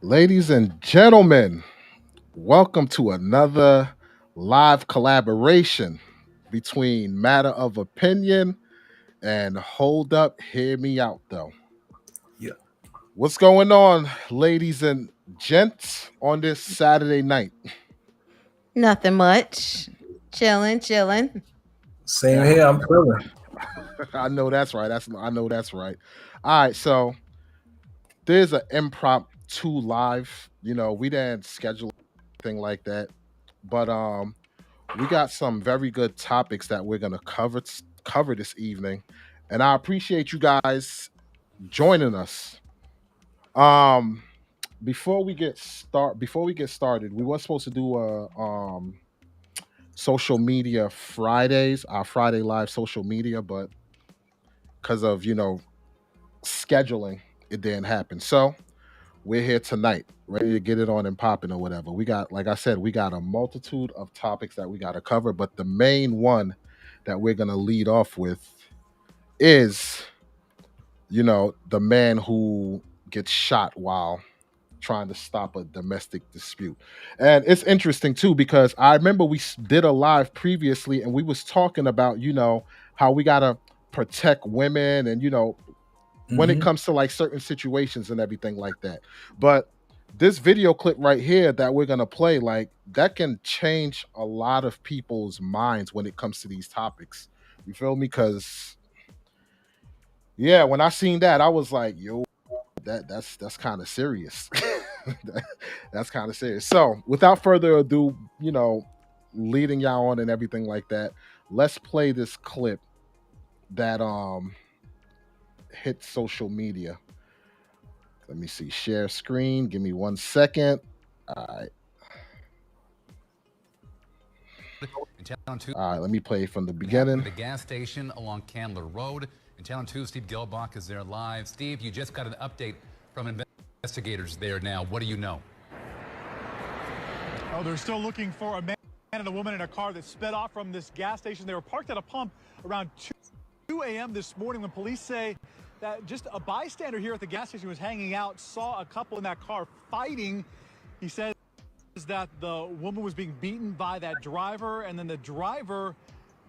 Ladies and gentlemen, welcome to another live collaboration between Matter of Opinion and Hold Up, Hear Me Out, though. Yeah. What's going on, ladies and gents, on this Saturday night? Nothing much. Chilling, chilling. Same Yeah, here. I'm feeling. I know that's right. I know that's right. All right, so there's an impromptu live. We didn't schedule anything like that, but we got some very good topics that we're gonna cover this evening, and I appreciate you guys joining us. Um, before we get started, we were supposed to do a social media Fridays, our Friday live social media, but because of scheduling, it didn't happen. So we're here tonight, ready to get it on and popping or whatever. We got, like I said, we got a multitude of topics that we got to cover, but the main one that we're gonna lead off with is, the man who gets shot while trying to stop a domestic dispute. And it's interesting too because I remember did a live previously and we was talking about, how we got to protect women and when it hmm comes to like certain situations and everything like that. But this video clip right here that we're going to play, like, that can change a lot of people's minds when it comes to these topics. You feel me? Because yeah, when I seen that, I was like, yo, that's kind of serious. That's kind of serious. So without further ado, leading y'all on and everything like that, let's play this clip that hit social media. Let me see. Share screen. Give me 1 second. All right. In town two, All right. Let me play from the it happened beginning. at a gas station along Candler Road. In town 2, Steve Gilbach is there live. Steve, you just got an update from investigators there now. What do you know? Oh, they're still looking for a man and a woman in a car that sped off from this gas station. They were parked at a pump around 2 a.m. this morning when police say that just a bystander here at the gas station was hanging out, saw a couple in that car fighting. He says that the woman was being beaten by that driver, and then the driver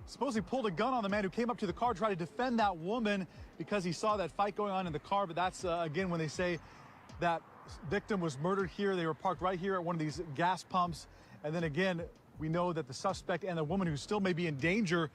supposedly pulled a gun on the man who came up to the car, tried to defend that woman because he saw that fight going on in the car. But that's, again, when they say that victim was murdered here. They were parked right here at one of these gas pumps. And then again, we know that the suspect and the woman who still may be in danger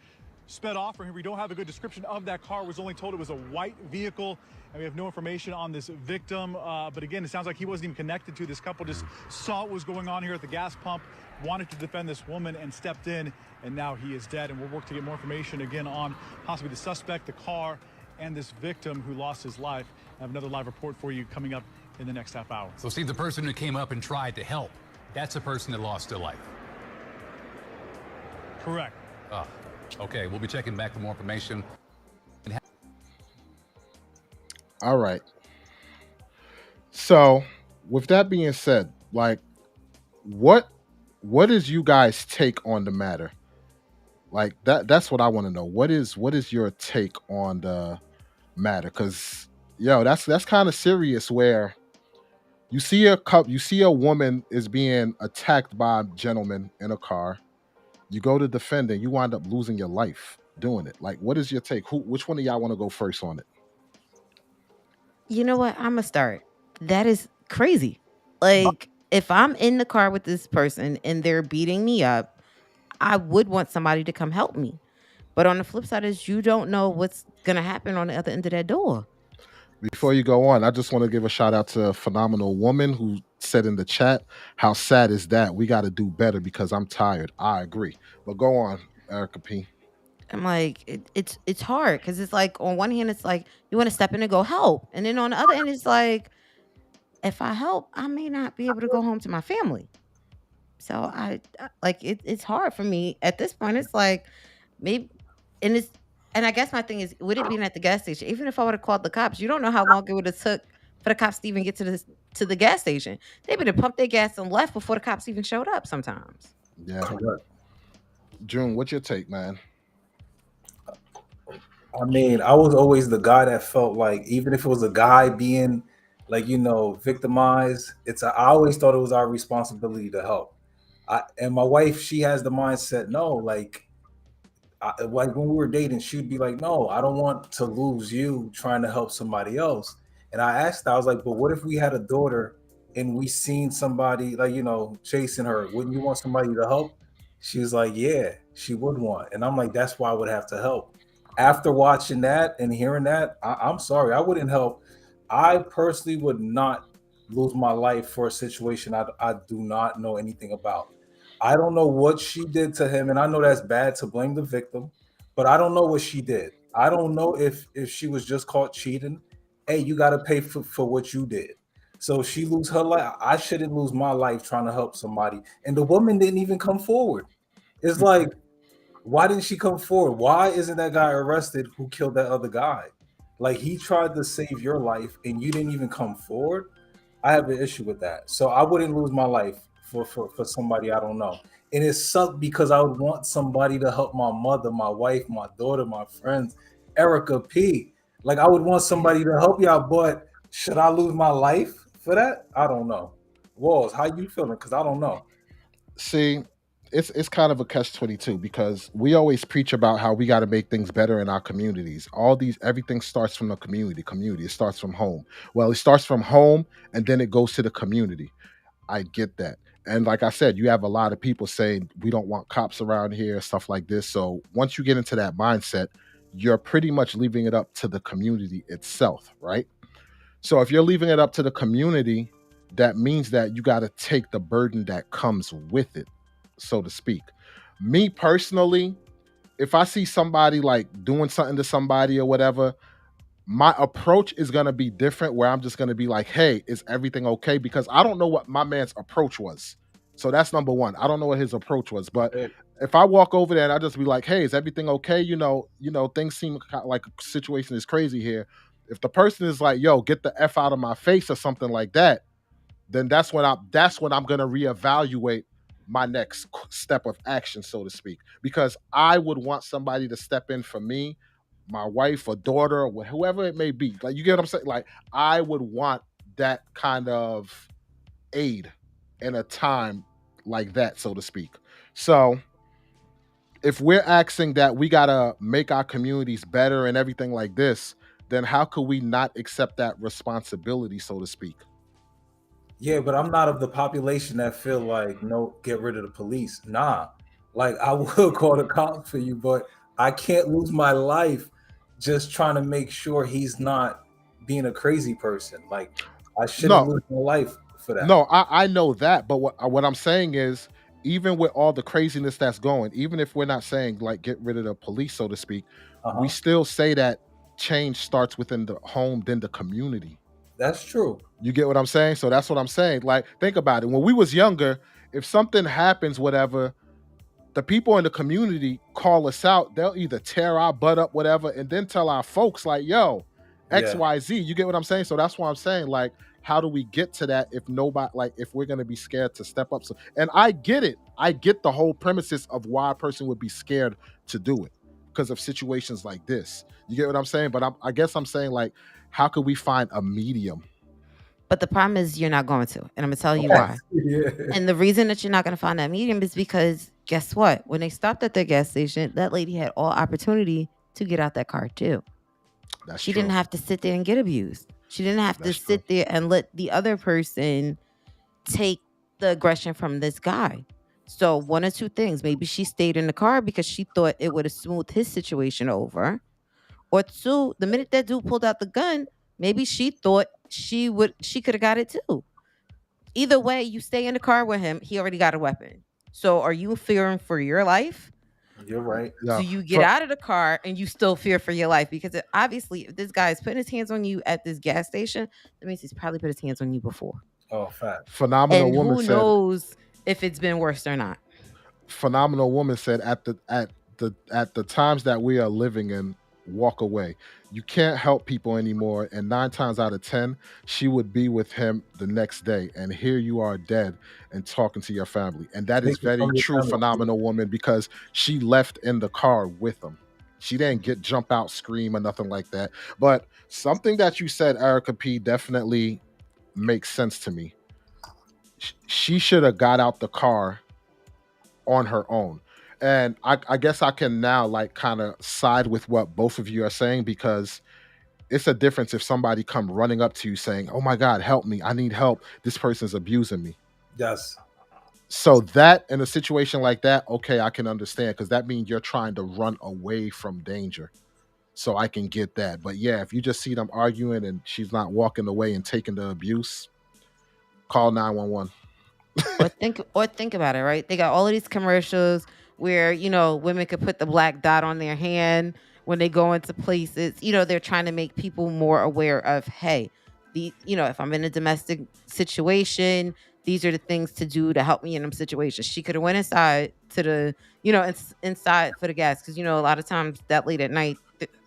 sped off from here. We don't have a good description of that car. Was only told it was a white vehicle, and we have no information on this victim. But again, it sounds like he wasn't even connected to this couple, just saw what was going on here at the gas pump, wanted to defend this woman and stepped in, and now he is dead. And we'll work to get more information again on possibly the suspect, the car, and this victim who lost his life. I have another live report for you coming up in the next half hour. So, Steve, the person who came up and tried to help, that's the person that lost their life. Correct. Ah, okay, we'll be checking back for more information. All right. So with that being said, like, what what is you guys take on the matter? Like that's what I want to know. What is your take on the matter? Because that's kind of serious where you see a woman is being attacked by a gentleman in a car. You go to defend it, you wind up losing your life doing it. Like, what is your take? Which one of y'all want to go first on it? You know what? I'm going to start. That is crazy. Like, if I'm in the car with this person and they're beating me up, I would want somebody to come help me. But on the flip side is you don't know what's going to happen on the other end of that door. Before you go on, I just want to give a shout out to a phenomenal woman who said in the chat, "How sad is that? We got to do better because I'm tired." I agree, but go on, Erica P. I'm like, it's hard because it's like on one hand, it's like you want to step in and go help. And then on the other end, it's like, if I help, I may not be able to go home to my family. So like it's hard for me at this point. It's like maybe and it's and I guess my thing is, would it being at the gas station, even if I would have called the cops, you don't know how long it would have took for the cops to even get to the gas station. They would have pumped their gas and left before the cops even showed up sometimes. Yeah, Correct. June, what's your take, man? I mean, I was always the guy that felt like even if it was a guy being like, victimized. I always thought it was our responsibility to help. And my wife, she has the mindset, no, like when we were dating, she'd be like, no, I don't want to lose you trying to help somebody else. And I asked her, I was like, but what if we had a daughter and we seen somebody like, chasing her? Wouldn't you want somebody to help? She was like, yeah, she would want. And I'm like, that's why I would have to help. After watching that and hearing that, I'm sorry, I wouldn't help. I personally would not lose my life for a situation I do not know anything about. I don't know what she did to him, and I know that's bad to blame the victim, but I don't know what she did. I don't know if she was just caught cheating. Hey, you got to pay for what you did. So she lose her life. I shouldn't lose my life trying to help somebody. And the woman didn't even come forward. It's like, why didn't she come forward? Why isn't that guy arrested who killed that other guy? Like, he tried to save your life and you didn't even come forward. I have an issue with that. So I wouldn't lose my life for somebody I don't know. And it sucked because I would want somebody to help my mother, my wife, my daughter, my friends, Erica P. Like, I would want somebody to help y'all, but should I lose my life for that? I don't know. Walls, how you feeling? Because I don't know. See, it's kind of a catch-22 because we always preach about how we got to make things better in our communities. Everything starts from the community. It starts from home. Well, it starts from home and then it goes to the community. I get that. And like I said, you have a lot of people saying we don't want cops around here, stuff like this. So once you get into that mindset, you're pretty much leaving it up to the community itself, right? So if you're leaving it up to the community, that means that you got to take the burden that comes with it, so to speak. Me personally, if I see somebody like doing something to somebody or whatever, my approach is going to be different where I'm just going to be like, hey, is everything okay? Because I don't know what my man's approach was. So that's number one. I don't know what his approach was. But if I walk over there and I just be like, hey, is everything okay? Things seem like a situation is crazy here. If the person is like, yo, get the F out of my face or something like that, then that's when I'm gonna reevaluate my next step of action, so to speak. Because I would want somebody to step in for me, my wife or daughter or whoever it may be. Like, you get what I'm saying? Like, I would want that kind of aid in a time like that, so to speak. So if we're asking that we gotta make our communities better and everything like this, then how could we not accept that responsibility, so to speak? Yeah, but I'm not of the population that feel like, no, get rid of the police. Nah, like, I will call the cops for you, but I can't lose my life just trying to make sure he's not being a crazy person. Like, I shouldn't No, lose my life for that. no, I know that, but what I'm saying is, even with all the craziness that's going, even if we're not saying like get rid of the police, so to speak, we Uh-huh. still say that change starts within the home, then the community. That's true. You get what I'm saying? So that's what I'm saying. Like, think about it. When we was younger, if something happens, whatever, the people in the community call us out. They'll either tear our butt up, whatever, and then tell our folks like, yo, Yeah. XYZ. You get what I'm saying? So that's why I'm saying, like, how do we get to that if nobody, like, if we're gonna be scared to step up? So, and I get it. I get the whole premises of why a person would be scared to do it because of situations like this. You get what I'm saying? But I guess I'm saying, like, how could we find a medium? But the problem is you're not going to. And I'm going to tell you Okay. why. Yeah. And the reason that you're not going to find that medium is because guess what? When they stopped at the gas station, that lady had all opportunity to get out that car too. That's She true. didn't have to sit there and get abused. She didn't have That's to sit there and let the other person take the aggression from this guy. So one or two things. Maybe she stayed in the car because she thought it would have smoothed his situation over. Or two, the minute that dude pulled out the gun, maybe she thought she could have got it too. Either way, you stay in the car with him, he already got a weapon. So are you fearing for your life? You're right. Yeah. Do you get out of the car and you still fear for your life? Because obviously, if this guy is putting his hands on you at this gas station, that means he's probably put his hands on you before. Oh, fact. Phenomenal And woman who said. knows if it's been worse or not. Phenomenal woman said at the times that we are living in, walk away. You can't help people anymore, and 9 times out of 10 she would be with him the next day, and here you are dead and talking to your family. And that is Take it very from your true. family. Phenomenal woman, because she left in the car with him. She didn't jump out, scream, or nothing like that. But something that you said, Erica P, definitely make sense to me. She should have got out the car on her own. And I guess I can now like kind of side with what both of you are saying, because it's a difference if somebody come running up to you saying, "Oh my God, help me! I need help. This person's abusing me." Yes. So that in a situation like that, okay, I can understand, because that means you're trying to run away from danger. So I can get that. But yeah, if you just see them arguing and she's not walking away and taking the abuse, call 911. Or think about it, right? They got all of these commercials where, women could put the black dot on their hand when they go into places. They're trying to make people more aware of, hey, if I'm in a domestic situation, these are the things to do to help me in them situations. She could have went inside to the, inside for the gas, because a lot of times that late at night,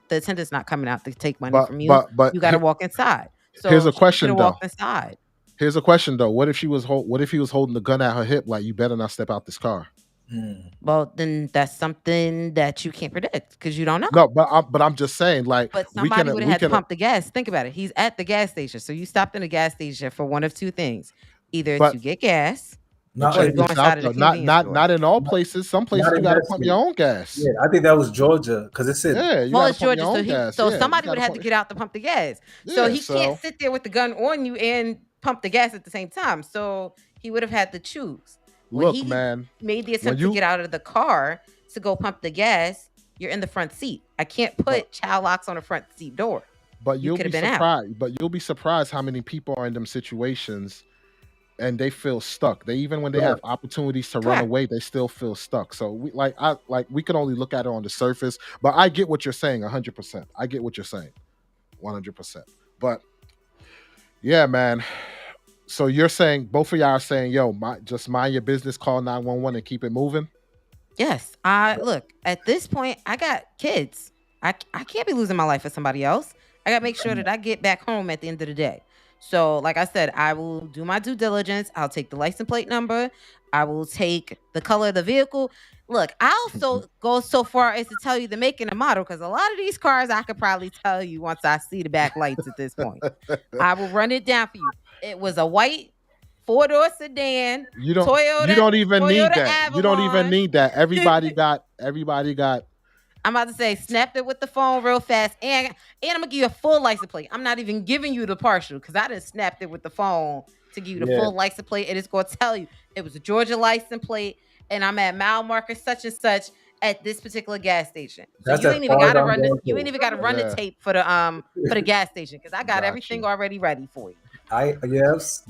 the attendant's not coming out to take money from you. But You got to walk inside. So here's a she question could have though. walked inside. Here's a question though. What if he was holding the gun at her hip, like, you better not step out this car? Well, then that's something that you can't predict, because you don't know. No, but I'm just saying, like, But somebody would have had to pump the gas. Think about it. He's at the gas station, so you stopped in a gas station for one of two things: either to get gas, or you go inside of the convenience store. Not in all places. Some places you got to pump your own gas. Yeah, I think that was Georgia, because it said, yeah, you well, got to pump your own gas. So Yeah, somebody would have had to get out to pump the gas. So he can't sit there with the gun on you and pump the gas at the same time. So he would have had to choose. When he made the attempt to get out of the car to go pump the gas, you're in the front seat. I can't put child locks on the front seat door. But you'll be surprised. But you'll be surprised how many people are in them situations and they feel stuck. When they have opportunities to run away, they still feel stuck. So we can only look at it on the surface. But I get what you're saying 100%. I get what you're saying 100%. But yeah, man. So you're saying, both of y'all are saying, yo, just mind your business, call 911 and keep it moving? Yes. Look, at this point, I got kids. I can't be losing my life for somebody else. I got to make sure that I get back home at the end of the day. So like I said, I will do my due diligence. I'll take the license plate number. I will take the color of the vehicle. Look, I also go so far as to tell you the make and the model, because a lot of these cars I could probably tell you once I see the back lights at this point. I will run it down for you. It was a white 4-door sedan. Toyota, you don't even Toyota need that. Avalon. You don't even need that. Everybody got. I'm about to say, snapped it with the phone real fast, and I'm gonna give you a full license plate. I'm not even giving you the partial, because I just snapped it with the phone to give you the full license plate, and it's gonna tell you it was a Georgia license plate, and I'm at mile marker such and such at this particular gas station. So you ain't even gotta run the tape for the gas station, because I got everything already ready for you. That's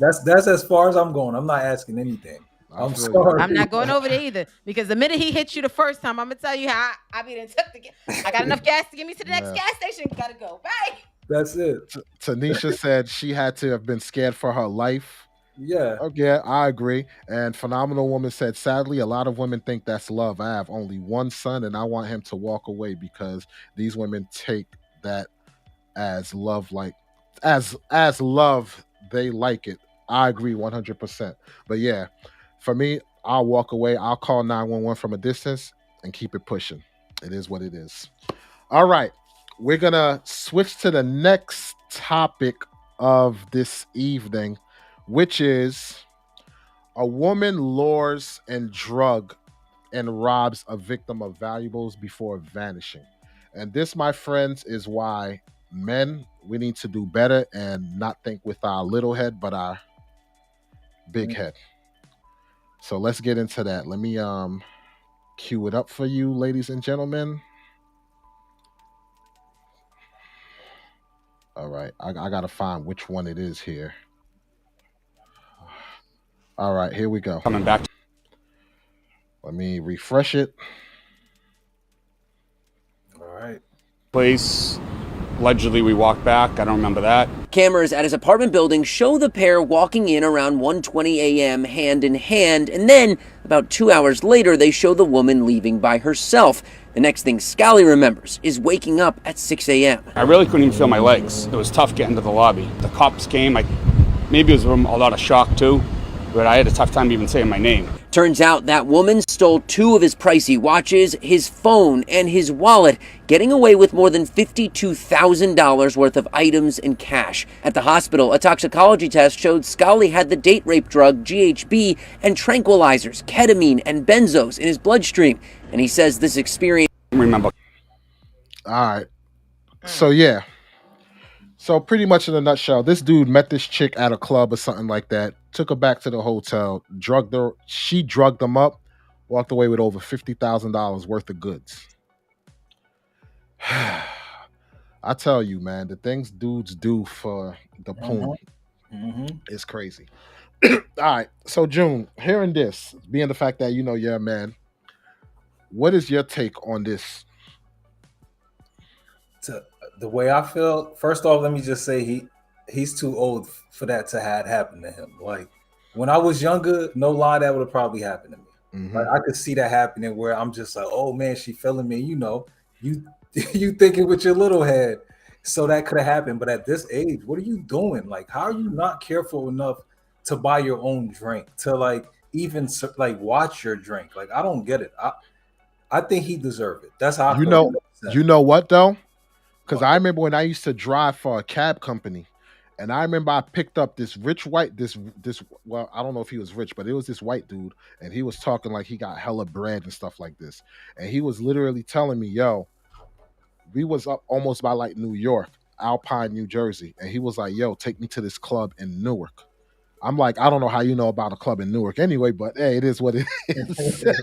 as far as I'm going. I'm not asking anything. I'm sorry. I'm not going over there either, because the minute he hits you the first time, I'm gonna tell you how I got enough gas to get me to the next gas station. Gotta go. Bye. That's it. Tanisha said she had to have been scared for her life. Yeah. Okay, I agree. And Phenomenal Woman said, sadly, a lot of women think that's love. I have only one son and I want him to walk away, because these women take that as love, like as love, they like it. I agree 100%. But yeah, for me, I'll walk away. I'll call 911 from a distance and keep it pushing. It is what it is. All right. We're going to switch to the next topic of this evening, which is a woman lures and robs a victim of valuables before vanishing. And this, my friends, is why men, we need to do better and not think with our little head, but our big head. So let's get into that. Let me cue it up for you, ladies and gentlemen. All right, I gotta find which one it is here. All right, here we go. Coming back. Let me refresh it. All right. Place. Allegedly, we walked back. I don't remember that. Cameras at his apartment building show the pair walking in around 1:20 a.m. hand in hand, and then about 2 hours later, they show the woman leaving by herself. The next thing Scally remembers is waking up at 6 a.m. I really couldn't even feel my legs. It was tough getting to the lobby. The cops came. Maybe it was a lot of shock too, but I had a tough time even saying my name. Turns out that woman stole 2 of his pricey watches, his phone, and his wallet, getting away with more than $52,000 worth of items and cash. At the hospital, a toxicology test showed Scally had the date rape drug GHB and tranquilizers, ketamine, and benzos in his bloodstream. And he says this experience... Remember. All right. So yeah. So pretty much in a nutshell, this dude met this chick at a club or something like that, took her back to the hotel, drugged her, she drugged him up, walked away with over $50,000 worth of goods. I tell you, man, the things dudes do for the poon is crazy. All right. So June, hearing this, being the fact that you're a man, what is your take on this? The way I feel, first off, let me just say he's too old for that to have happened to him. Like when I was younger, no lie, that would have probably happened to me. Like I could see that happening where I'm just like, oh man, she feeling me. You you thinking with your little head, so that could have happened. But at this age, what are you doing? Like, how are you not careful enough to buy your own drink, to even watch your drink? Like, I don't get it. I think he deserved it. That's how I feel. You know what though? Because I remember when I used to drive for a cab company, and I remember I picked up this rich white, this well, I don't know if he was rich, but it was this white dude, and he was talking like he got hella bread and stuff like this. And he was literally telling me, yo, we was up almost by like New York, Alpine, New Jersey. And he was like, yo, take me to this club in Newark. I'm like, I don't know how you know about a club in Newark anyway, but hey, it is what it is.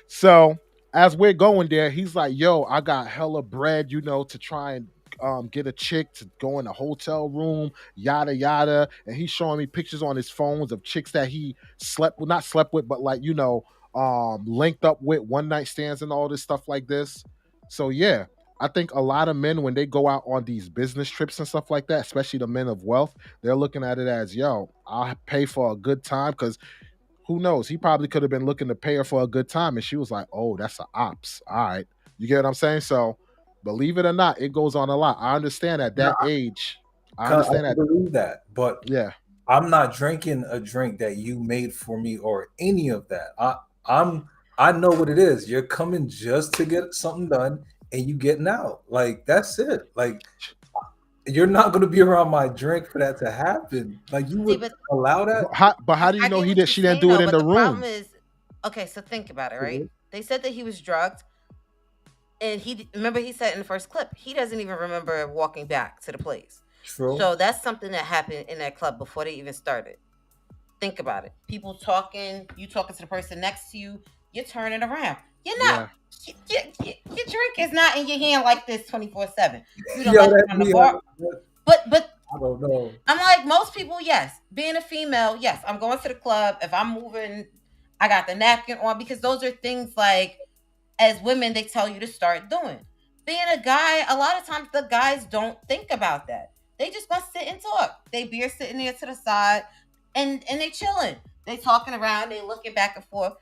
So as we're going there, he's like, yo, I got hella bread, to try and get a chick to go in a hotel room, yada, yada. And he's showing me pictures on his phones of chicks that he not slept with, but linked up with, one night stands and all this stuff like this. So yeah, I think a lot of men, when they go out on these business trips and stuff like that, especially the men of wealth, they're looking at it as, yo, I'll pay for a good time, because who knows? He probably could have been looking to pay her for a good time, and she was like, oh, that's an ops. All right. You get what I'm saying? So believe it or not, it goes on a lot. I understand at that age. I understand that. Believe that, but yeah, I'm not drinking a drink that you made for me or any of that. I know what it is. You're coming just to get something done, and you getting out. Like, that's it. Like, you're not going to be around my drink for that to happen. Like, you would allow that? How do you know she didn't do it in the room? Problem is, okay, so think about it, right? They said that he was drugged, and remember he said in the first clip, he doesn't even remember walking back to the place. True. So that's something that happened in that club before they even started. Think about it. People talking, you talking to the person next to you, you're turning around. You're not. Yeah. Your drink is not in your hand like this 24/7. You don't let it on the bar. But I don't know. I'm like most people. Yes, being a female, yes, I'm going to the club. If I'm moving, I got the napkin on, because those are things like, as women, they tell you to start doing. Being a guy, a lot of times the guys don't think about that. They just want to sit and talk. They beer sitting there to the side, and they chilling. They talking around. They looking back and forth.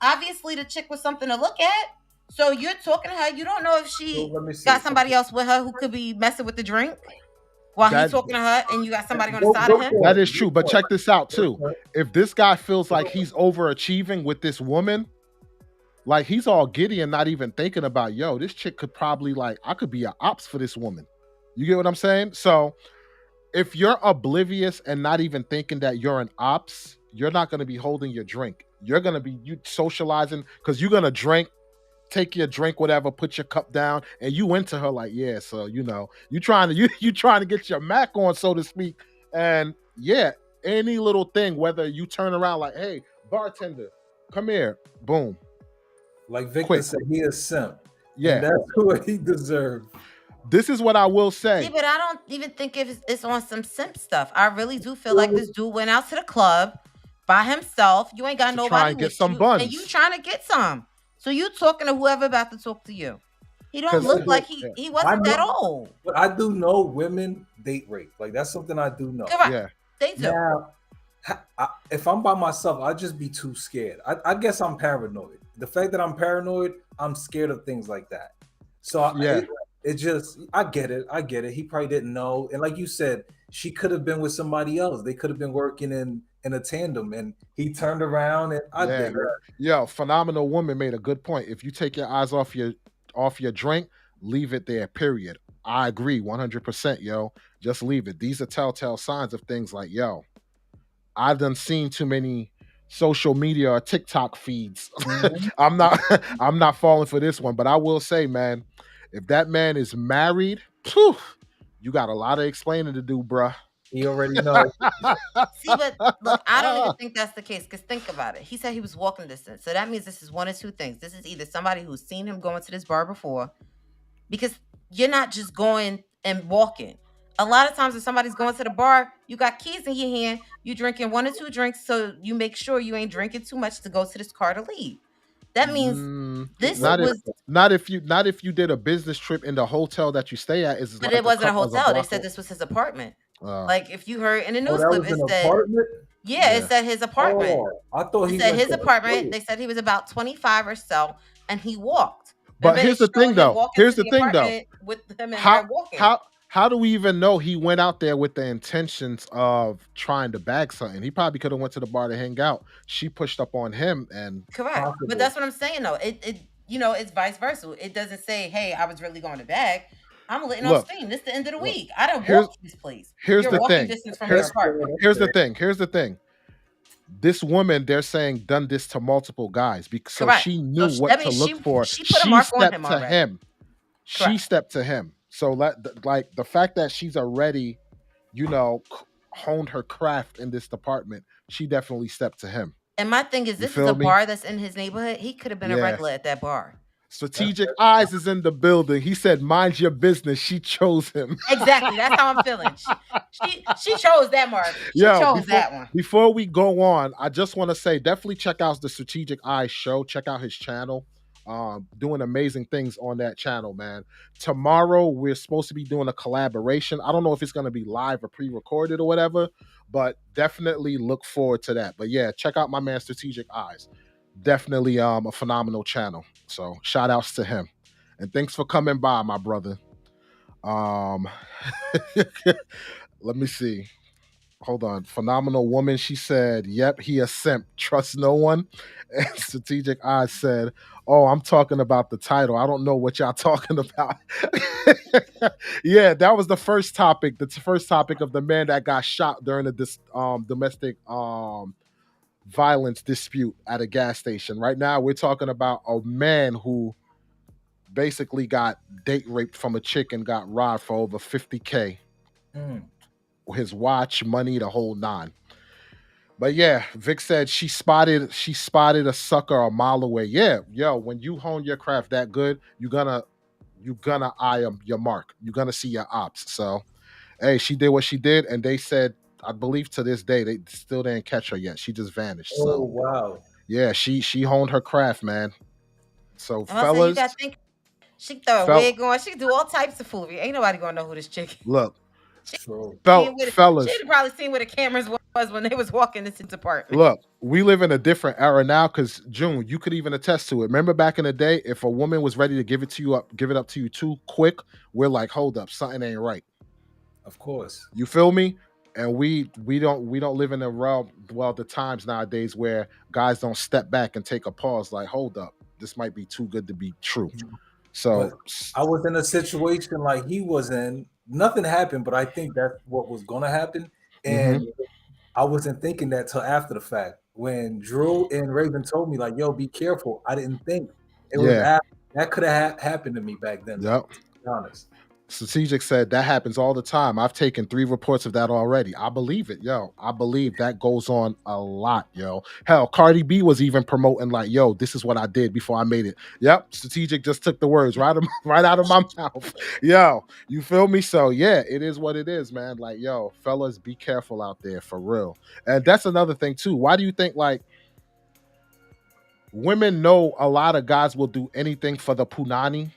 Obviously, the chick was something to look at. So you're talking to her. You don't know if she got somebody else with her who could be messing with the drink while he's talking to her, and you got somebody on the side of him. That is true. But check this out, too. If this guy feels like he's overachieving with this woman, like he's all giddy and not even thinking about, yo, this chick could probably, I could be an ops for this woman. You get what I'm saying? So if you're oblivious and not even thinking that you're an ops, you're not going to be holding your drink. You're going to be socializing, because you're going to drink, take your drink, whatever, put your cup down, and you into her like, yeah, so, you trying to get your Mac on, so to speak. And yeah, any little thing, whether you turn around like, hey, bartender, come here, boom. Like Victor said, he is simp. Yeah. And that's what he deserved. This is what I will say. See, but I don't even think it's on some simp stuff. I really do feel like this dude went out to the club by himself. You ain't got nobody try and get some buns. And you trying to get some. So you talking to whoever about to talk to you. He don't look like he wasn't that old. But I do know women date rape. Like, that's something I do know. Correct. Yeah. They do. Now, if I'm by myself, I'd just be too scared. I guess I'm paranoid. The fact that I'm paranoid, I'm scared of things like that. So yeah. I get it. He probably didn't know. And like you said, she could have been with somebody else. They could have been working in in a tandem, and he turned around, and I Yeah, dig that. yo, phenomenal woman made a good point. If you take your eyes off your drink, leave it there. Period. I agree 100%, yo. Just leave it. These are telltale signs of things like, yo, I've done seen too many social media or TikTok feeds. Mhm. I'm not I'm not falling for this one, but I will say, man, if that man is married, phew, you got a lot of explaining to do, bruh. He already knows. See, but look, I don't even think that's the case. Because think about it. He said he was walking distance. So that means this is one of two things. This is either somebody who's seen him going to this bar before, because you're not just going and walking. A lot of times, if somebody's going to the bar, you got keys in your hand, you drinking 1 or 2 drinks, so you make sure you ain't drinking too much to go to this car to leave. That means this Not if was, not if you did a business trip in the hotel that you stay at. Is but like it wasn't a couple as hotel. They block said away. this was his apartment. Uh, Like if you heard in the Oh, news that clip, was it an said, apartment. yeah, it yeah. said his apartment. Oh, I thought He he said went his to the apartment. place. They said he was about 25 or so, and he walked. But And then here's it the thing, showed him though. walking Here's to the the thing, though. apartment with him and How her walking. how do we even know he went out there with the intentions of trying to bag something? He probably could have went to the bar to hang out. She pushed up on him, and Correct. But Possible. that's what I'm saying though. It it's vice versa. It doesn't say, hey, I was really going to bag. I'm letting off look, steam. This is the end of the look. week. I don't Here's walk to this place. here's You're the walking thing. distance from your Here's apartment. here's the thing. Here's the thing. This woman, they're saying, done this to multiple guys, because so Correct. she So knew that what to means look for. she put a She mark on stepped him to already. him. She Correct. stepped to him. So like the fact that she's already, honed her craft in this department, she definitely stepped to him. And my thing is, You this is feel a me? bar that's in his neighborhood. He could have been a Yeah. regular at that bar. Strategic Eyes is in the building. He said, "Mind your business." She chose him. Exactly. That's how I'm feeling. She chose that mark. She Yo, chose that one. before we go on, I just want to say, definitely check out the Strategic Eyes show. Check out his channel. Doing amazing things on that channel, man. Tomorrow we're supposed to be doing a collaboration. I don't know if it's going to be live or pre-recorded or whatever, but definitely look forward to that. But yeah, check out my man Strategic Eyes. Definitely a phenomenal channel. So shout outs to him. And thanks for coming by, my brother. Let me see. Hold on. Phenomenal woman. She said, yep, he a simp. Trust no one. And Strategic Eyes said, oh, I'm talking about the title. I don't know what y'all talking about. Yeah, that was the first topic. The first topic of the man that got shot during a domestic violence dispute at a gas station. Right now, we're talking about a man who basically got date raped from a chick and got robbed for over 50K. Mm. His watch, money, the whole nine. But yeah, Vic said she spotted a sucker a mile away. Yeah, yo, when you hone your craft that good, you're gonna eye your mark. You're gonna see your ops. So, hey, she did what she did, and they said, I believe to this day, they still didn't catch her yet. She just vanished. Oh So wow. yeah, she honed her craft, man. So I'm gonna say, you fellas, gotta think. She can throw a Fel- wig on. She can do all types of foolery. Ain't nobody gonna know who this chick is. look, True. fellas, She'd probably seen where the cameras was when they was walking into the apartment. look, we live in a different era now, because June, you could even attest to it. Remember back in the day, if a woman was ready to give it up to you too quick, we're like, hold up, something ain't right. Of course. You feel me? And we don't live in a realm, the times nowadays where guys don't step back and take a pause, like, hold up, this might be too good to be true. So I was in a situation like he was in. Nothing happened, but I think that's what was gonna happen. And I wasn't thinking that till after the fact. When Drew and Raven told me, like, yo, be careful, I didn't think it was that could have happened to me back then. Yep. To be honest. Strategic said that happens all the time. I've taken 3 reports of that already. I believe it, yo. I believe that goes on a lot, yo. Hell, Cardi B was even promoting, like, yo, this is what I did before I made it. Yep, Strategic just took the words right out of my mouth. Yo, you feel me? So yeah, it is what it is, man. Like, yo, fellas, be careful out there for real. And that's another thing too. Why do you think, like, women know a lot of guys will do anything for the punani?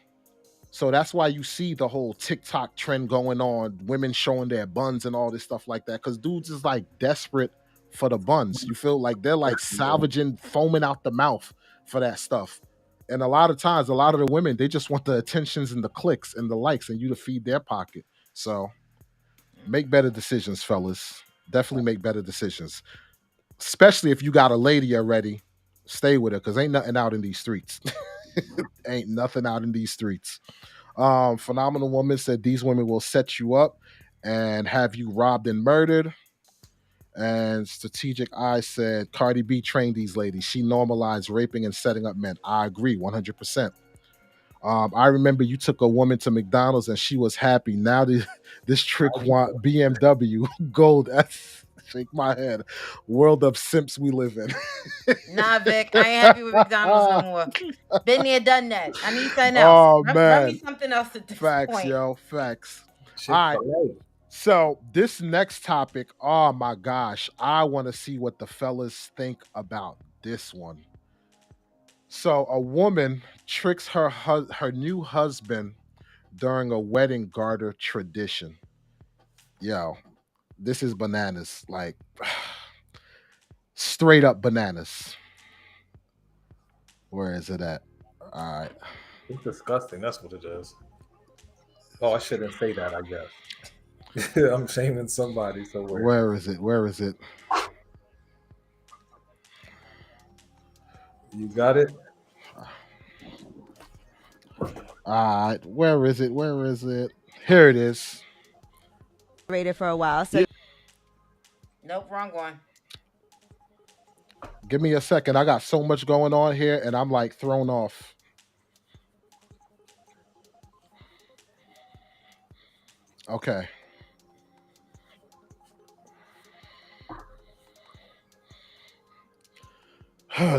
So that's why you see the whole TikTok trend going on, women showing their buns and all this stuff like that, because dudes is like desperate for the buns. You feel like they're like salvaging, foaming out the mouth for that stuff. And a lot of times, a lot of the women, they just want the attentions and the clicks and the likes and you to feed their pocket. So make better decisions, fellas. Definitely make better decisions. especially if you got a lady already, stay with her because ain't nothing out in these streets. Ain't nothing out in these streets. Phenomenal Woman said these women will set you up and have you robbed and murdered. And Strategic Eye said Cardi B trained these ladies. She normalized raping and setting up men. I agree 100%. I remember you took a woman to McDonald's and she was happy. Now this trick want BMW gold. That's shake my head. World of simps we live in. Nah, Vic, I ain't happy with McDonald's no more. Been there, done that. I need something else. Oh, Run man. me something else at this Facts, point. yo. Facts. Shit, All right. Chick-fil-A. So this next topic, oh my gosh, I want to see what the fellas think about this one. So a woman tricks her new husband during a wedding garter tradition. Yo, this is bananas. Like straight up bananas. Where is it at? All right. It's disgusting. That's what it is. Oh, I shouldn't say that, I guess. I'm shaming somebody somewhere. Where is it? Where is it? You got it? All right. Where is it? Where is it? Here it is. Rated for a while. So Nope, wrong one. Give me a second. I got so much going on here and I'm like thrown off. Okay.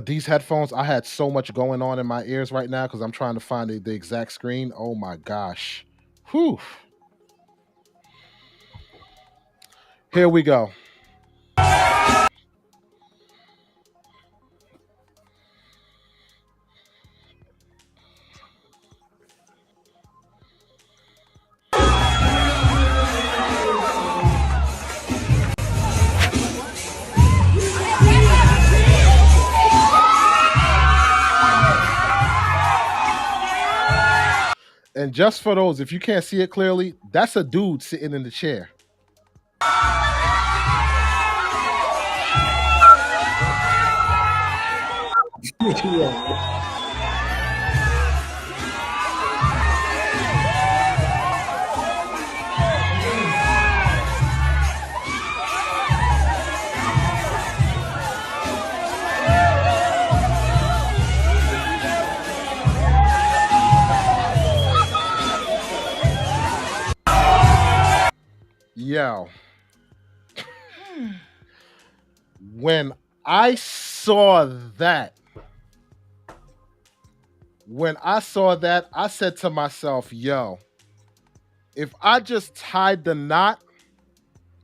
These headphones, I had so much going on in my ears right now because I'm trying to find the exact screen. Oh my gosh. Whew. Here we go. And just for those, if you can't see it clearly, that's a dude sitting in the chair. Yo. When I saw that, I said to myself, yo, if I just tied the knot,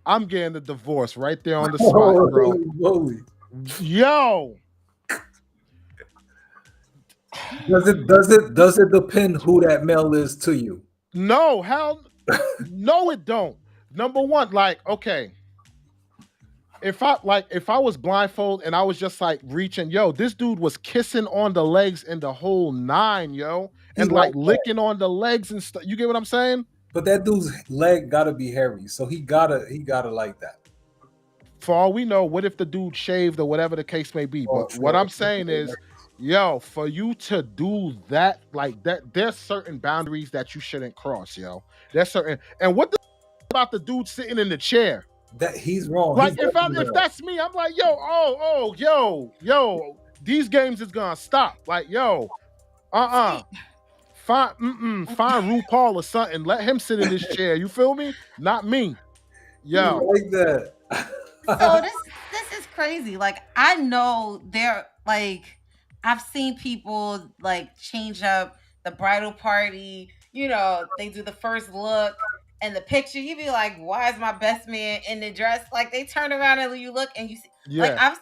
I'm getting the divorce right there on the spot, bro. Holy. Yo. Does it depend who that male is to you? No, hell no, it don't. Number one, like, okay. If I was blindfold and I was just like reaching, yo, this dude was kissing on the legs and the whole nine, yo, and like licking on the legs and stuff. You get what I'm saying? But that dude's leg gotta be hairy, so he gotta like that. For all we know, what if the dude shaved or whatever the case may be? Oh, But true. what I'm saying is, yo, for you to do that, like that, there's certain boundaries that you shouldn't cross, yo. There's certain, and what about the dude sitting in the chair? That he's wrong. Like He's if that's me, I'm like, yo, these games is gonna stop. Like, yo, find RuPaul or something. Let him sit in this chair. You feel me? Not me. Yo, like that. So this is crazy. Like, I know there, like, I've seen people like change up the bridal party. You know, they do the first look and the picture. You be like, why is my best man in the dress? Like, they turn around and you look and you see. yeah. Like,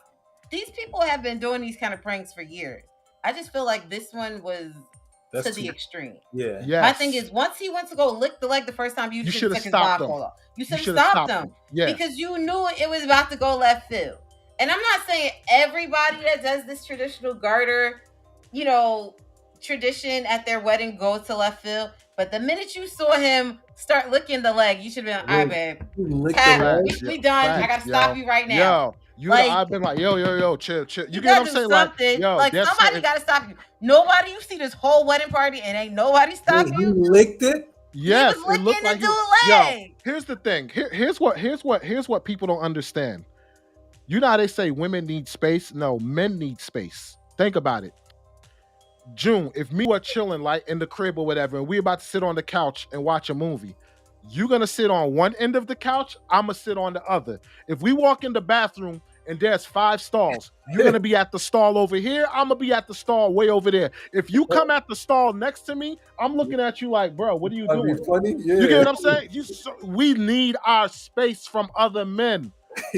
these people have been doing these kind of pranks for years. I just feel like this one was That's to the too- extreme. Yeah. Yes. My thing is, once he went to go lick the leg the first time, you should should've have took his stopped him. blindfold off. You should should've have stopped stopped him. him. Yeah. Because you knew it was about to go left field. And I'm not saying everybody that does this traditional garter, you know, tradition at their wedding go to left field. But the minute you saw him start licking the leg, you should have been, all right, babe. You lick Pat, the leg. we done. I gotta stop you right now. Yo, I've been like, yo, chill. You You get what I'm gotta do saying? Like, something. yo, Like there's somebody certain gotta stop you. Nobody, you see this whole wedding party and ain't nobody Wait, stop he you. licked it? yes, He it was looked licking like the he. dude's Yo, leg. here's the thing. Here's what people don't understand. You know how they say women need space? No, men need space. Think about it. June, if me were chilling like in the crib or whatever, and we about to sit on the couch and watch a movie, you gonna sit on one end of the couch, I'm gonna sit on the other. If we walk in the bathroom and there's 5 stalls, you're gonna be at the stall over here, I'm gonna be at the stall way over there. If you come at the stall next to me, I'm looking at you like, bro, what are you That'd doing? be funny. You get Yeah. what I'm saying? We need our space from other men.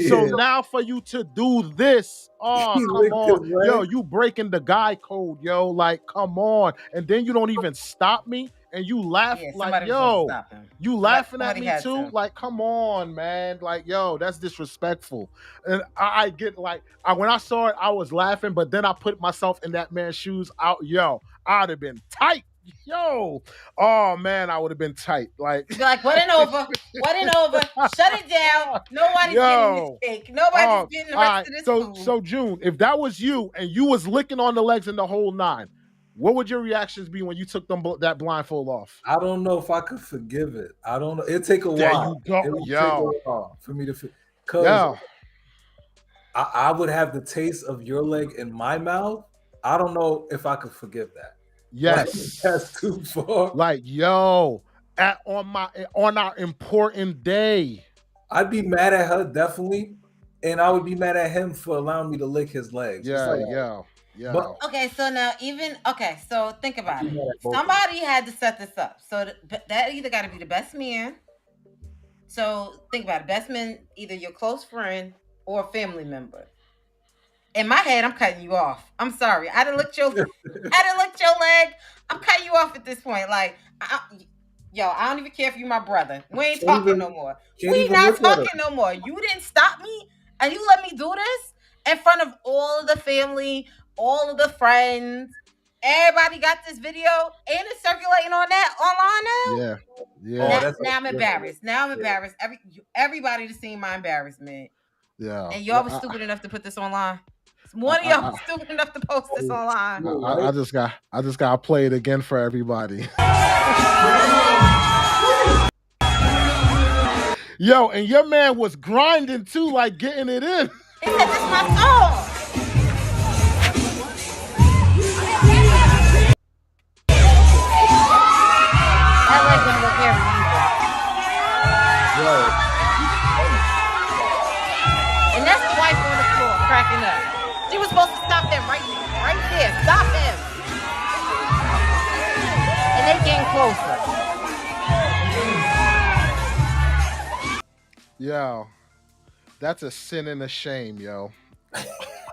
So Yeah. now for you to do this, oh He come licked on, his leg. yo, you breaking the guy code, yo, like come on, and then you don't even stop me, and you laugh Yeah, like, somebody was supposed to yo, stop him. you laughing at Somebody me had too, to. like come on, man, like yo, that's disrespectful. And I get like, when I saw it, I was laughing, but then I put myself in that man's shoes. Out, yo, I'd have been tight. Yo, oh man, I would have been tight. Like, Be like, wedding over, wedding over, shut it down. Nobody's getting yo, this cake. Nobody's oh, getting the all rest right. of this So, food. so June, if that was you and you was licking on the legs and the whole 9, what would your reactions be when you took that blindfold off? I don't know if I could forgive it. I don't know. It'd take a There while. you go. It would take Yo. a while for me to because Yo, I would have the taste of your leg in my mouth. I don't know if I could forgive that. Like, yes. that's too far. Like, yo, on our important day. I'd be mad at her definitely, and I would be mad at him for allowing me to lick his legs. It's Yeah, like, yo. But- Okay, so now so think about I'd be it. mad at both of Somebody had to set this up. So that either got to be the best man. So think about it. Best man, either your close friend or a family member. In my head, I'm cutting you off. I'm sorry. I didn't lick your leg. I'm cutting you off at this point. Like, I don't even care if you're my brother. We ain't Can't talking even- no more. can't We even not look at her. talking no more. You didn't stop me, and you let me do this in front of all of the family, all of the friends. Everybody got this video, and it's circulating on online now. Yeah. Oh, Now, that's now I'm yeah. embarrassed. Now I'm embarrassed. Everybody to see my embarrassment, Yeah. and y'all was stupid enough to put this online. One of y'all was stupid enough to post this online. I just gotta play it again for everybody. Yo, and your man was grinding too, like getting it in. He said, "This my song." That leg gonna look very evil. And that's the wife on the floor cracking up. She was supposed to stop them right there. Stop him. And they getting closer. Yo, that's a sin and a shame, yo.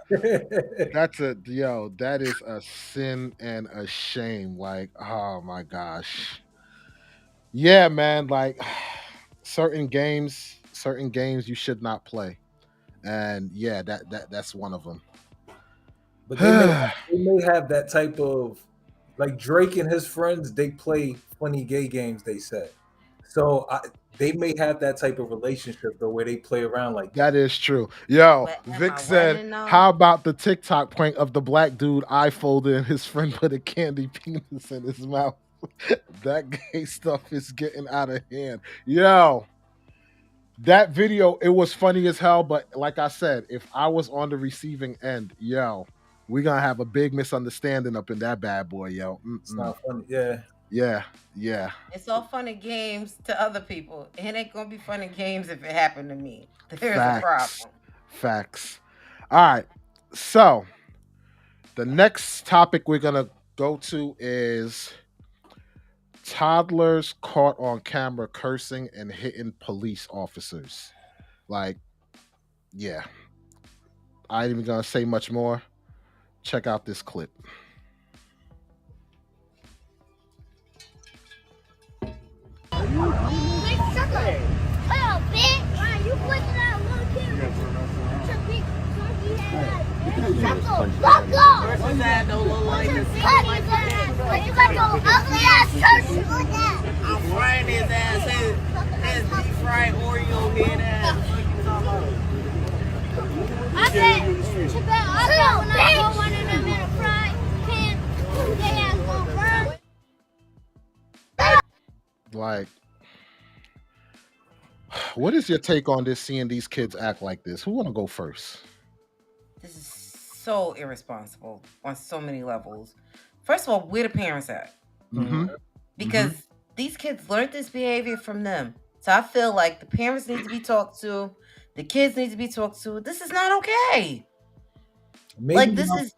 That is a sin and a shame. Like, oh my gosh. Yeah, man, like certain games you should not play. And yeah, that's one of them. But they may have that type of, like Drake and his friends, they play funny gay games, they said. So they may have that type of relationship though, where they play around like that. That is true. Yo, But am Vic I said, winning, though? how about the TikTok prank of the black dude eye folded and his friend put a candy penis in his mouth? That gay stuff is getting out of hand. Yo, that video, it was funny as hell, but like I said, if I was on the receiving end, yo, we're gonna have a big misunderstanding up in that bad boy, yo. It's not funny. Yeah. Yeah. It's all fun and games to other people. It ain't gonna be fun and games if it happened to me. There's a problem. Facts. All right. So the next topic we're gonna go to is toddlers caught on camera cursing and hitting police officers. Like, yeah. I ain't even gonna say much more. Check out this clip. I'm frying his ass. His deep fried Oreo head ass. Like, what is your take on this? Seeing these kids act like this. Who want to go first? This is so irresponsible on so many levels. First of all, where the parents at? Mm-hmm. Because these kids learned this behavior from them. So I feel like the parents need to be talked to, the kids need to be talked to. This is not okay. Maybe Like this not, is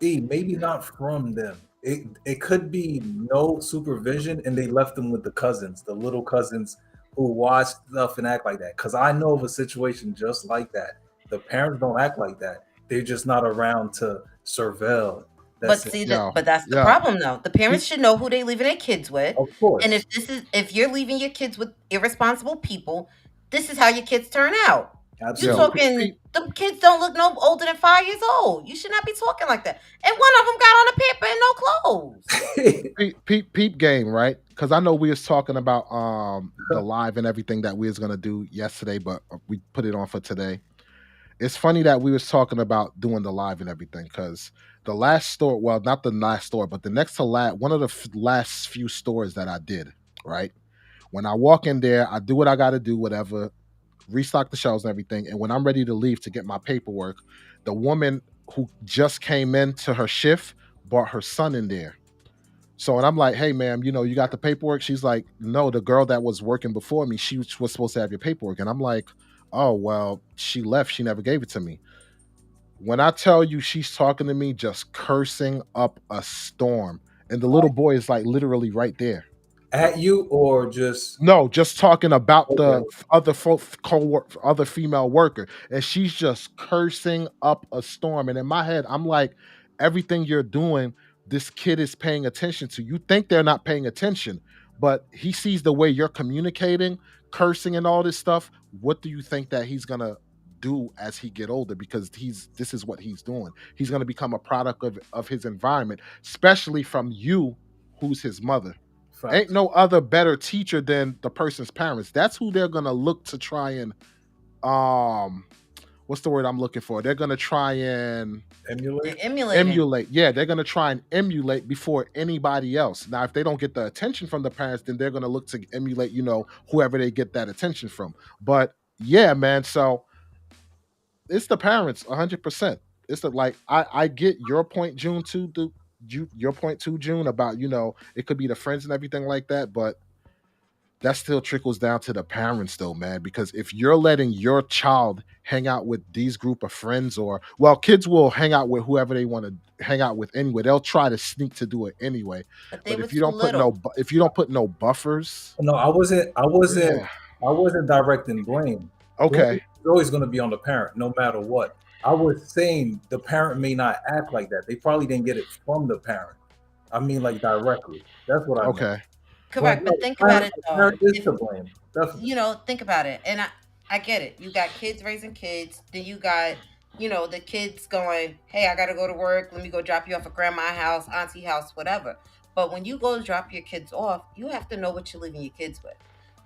maybe not from them. It could be no supervision, and they left them with the cousins, the little cousins who watch stuff and act like that. Because I know of a situation just like that. The parents don't act like that. They're just not around to surveil. but That's it. see Yeah, that but that's the yeah. problem though. The parents should know who they leaving their kids with. Of And course. if you're leaving your kids with irresponsible people, this is how your kids turn out. You Yo, Absolutely. talking the kids don't look no older than 5 years old. You should not be talking like that. And one of them got on a paper and no clothes. peep game, right? Because I know we was talking about the live and everything that we was gonna do yesterday, but we put it on for today. It's funny that we was talking about doing the live and everything because the last store, well, not the last store, but the next to last, one of the last few stores that I did, right? When I walk in there, I do what I got to do, whatever, restock the shelves and everything. And when I'm ready to leave to get my paperwork, the woman who just came into her shift brought her son in there. So, and I'm like, hey, ma'am, you got the paperwork? She's like, no, the girl that was working before me, she was supposed to have your paperwork. And I'm like, oh, well, she left. She never gave it to me. When I tell you she's talking to me, just cursing up a storm. And the little boy is like literally right there. At you or just No, just talking about the okay. other female worker, and she's just cursing up a storm. And in my head, I'm like, everything you're doing, this kid is paying attention to. You think they're not paying attention, but he sees the way you're communicating, cursing, and all this stuff. What do you think that he's gonna do as he get older? Because this is what he's doing. He's gonna become a product of his environment, especially from you, who's his mother. Ain't Facts. no other better teacher than the person's parents. That's who they're gonna look to try and um what's the word I'm looking for? They're gonna try and They're Emulate. emulating. emulate. Yeah, they're gonna try and emulate before anybody else. Now, if they don't get the attention from the parents, then they're gonna look to emulate, whoever they get that attention from. But yeah, man, so it's the parents 100%. It's the like I get your point, June, too. Your point too, June, about it could be the friends and everything like that, but that still trickles down to the parents though, man. Because if you're letting your child hang out with these group of friends, or well, kids will hang out with whoever they want to hang out with anyway. They'll try to sneak to do it anyway. But they But were if you too don't put little. if you don't put no buffers, No, I wasn't yeah, directing blame. Blame okay, is always going to be on the parent, no matter what. I was saying the parent may not act like that. They probably didn't get it from the parent. I mean, like directly. That's what I meant. okay, Correct. No, But think about it the though. parent is If to blame. Definitely. think about it. And I get it. You got kids raising kids, then you got, the kids going, hey, I gotta go to work. Let me go drop you off at grandma's house, auntie house, whatever. But when you go drop your kids off, you have to know what you're leaving your kids with.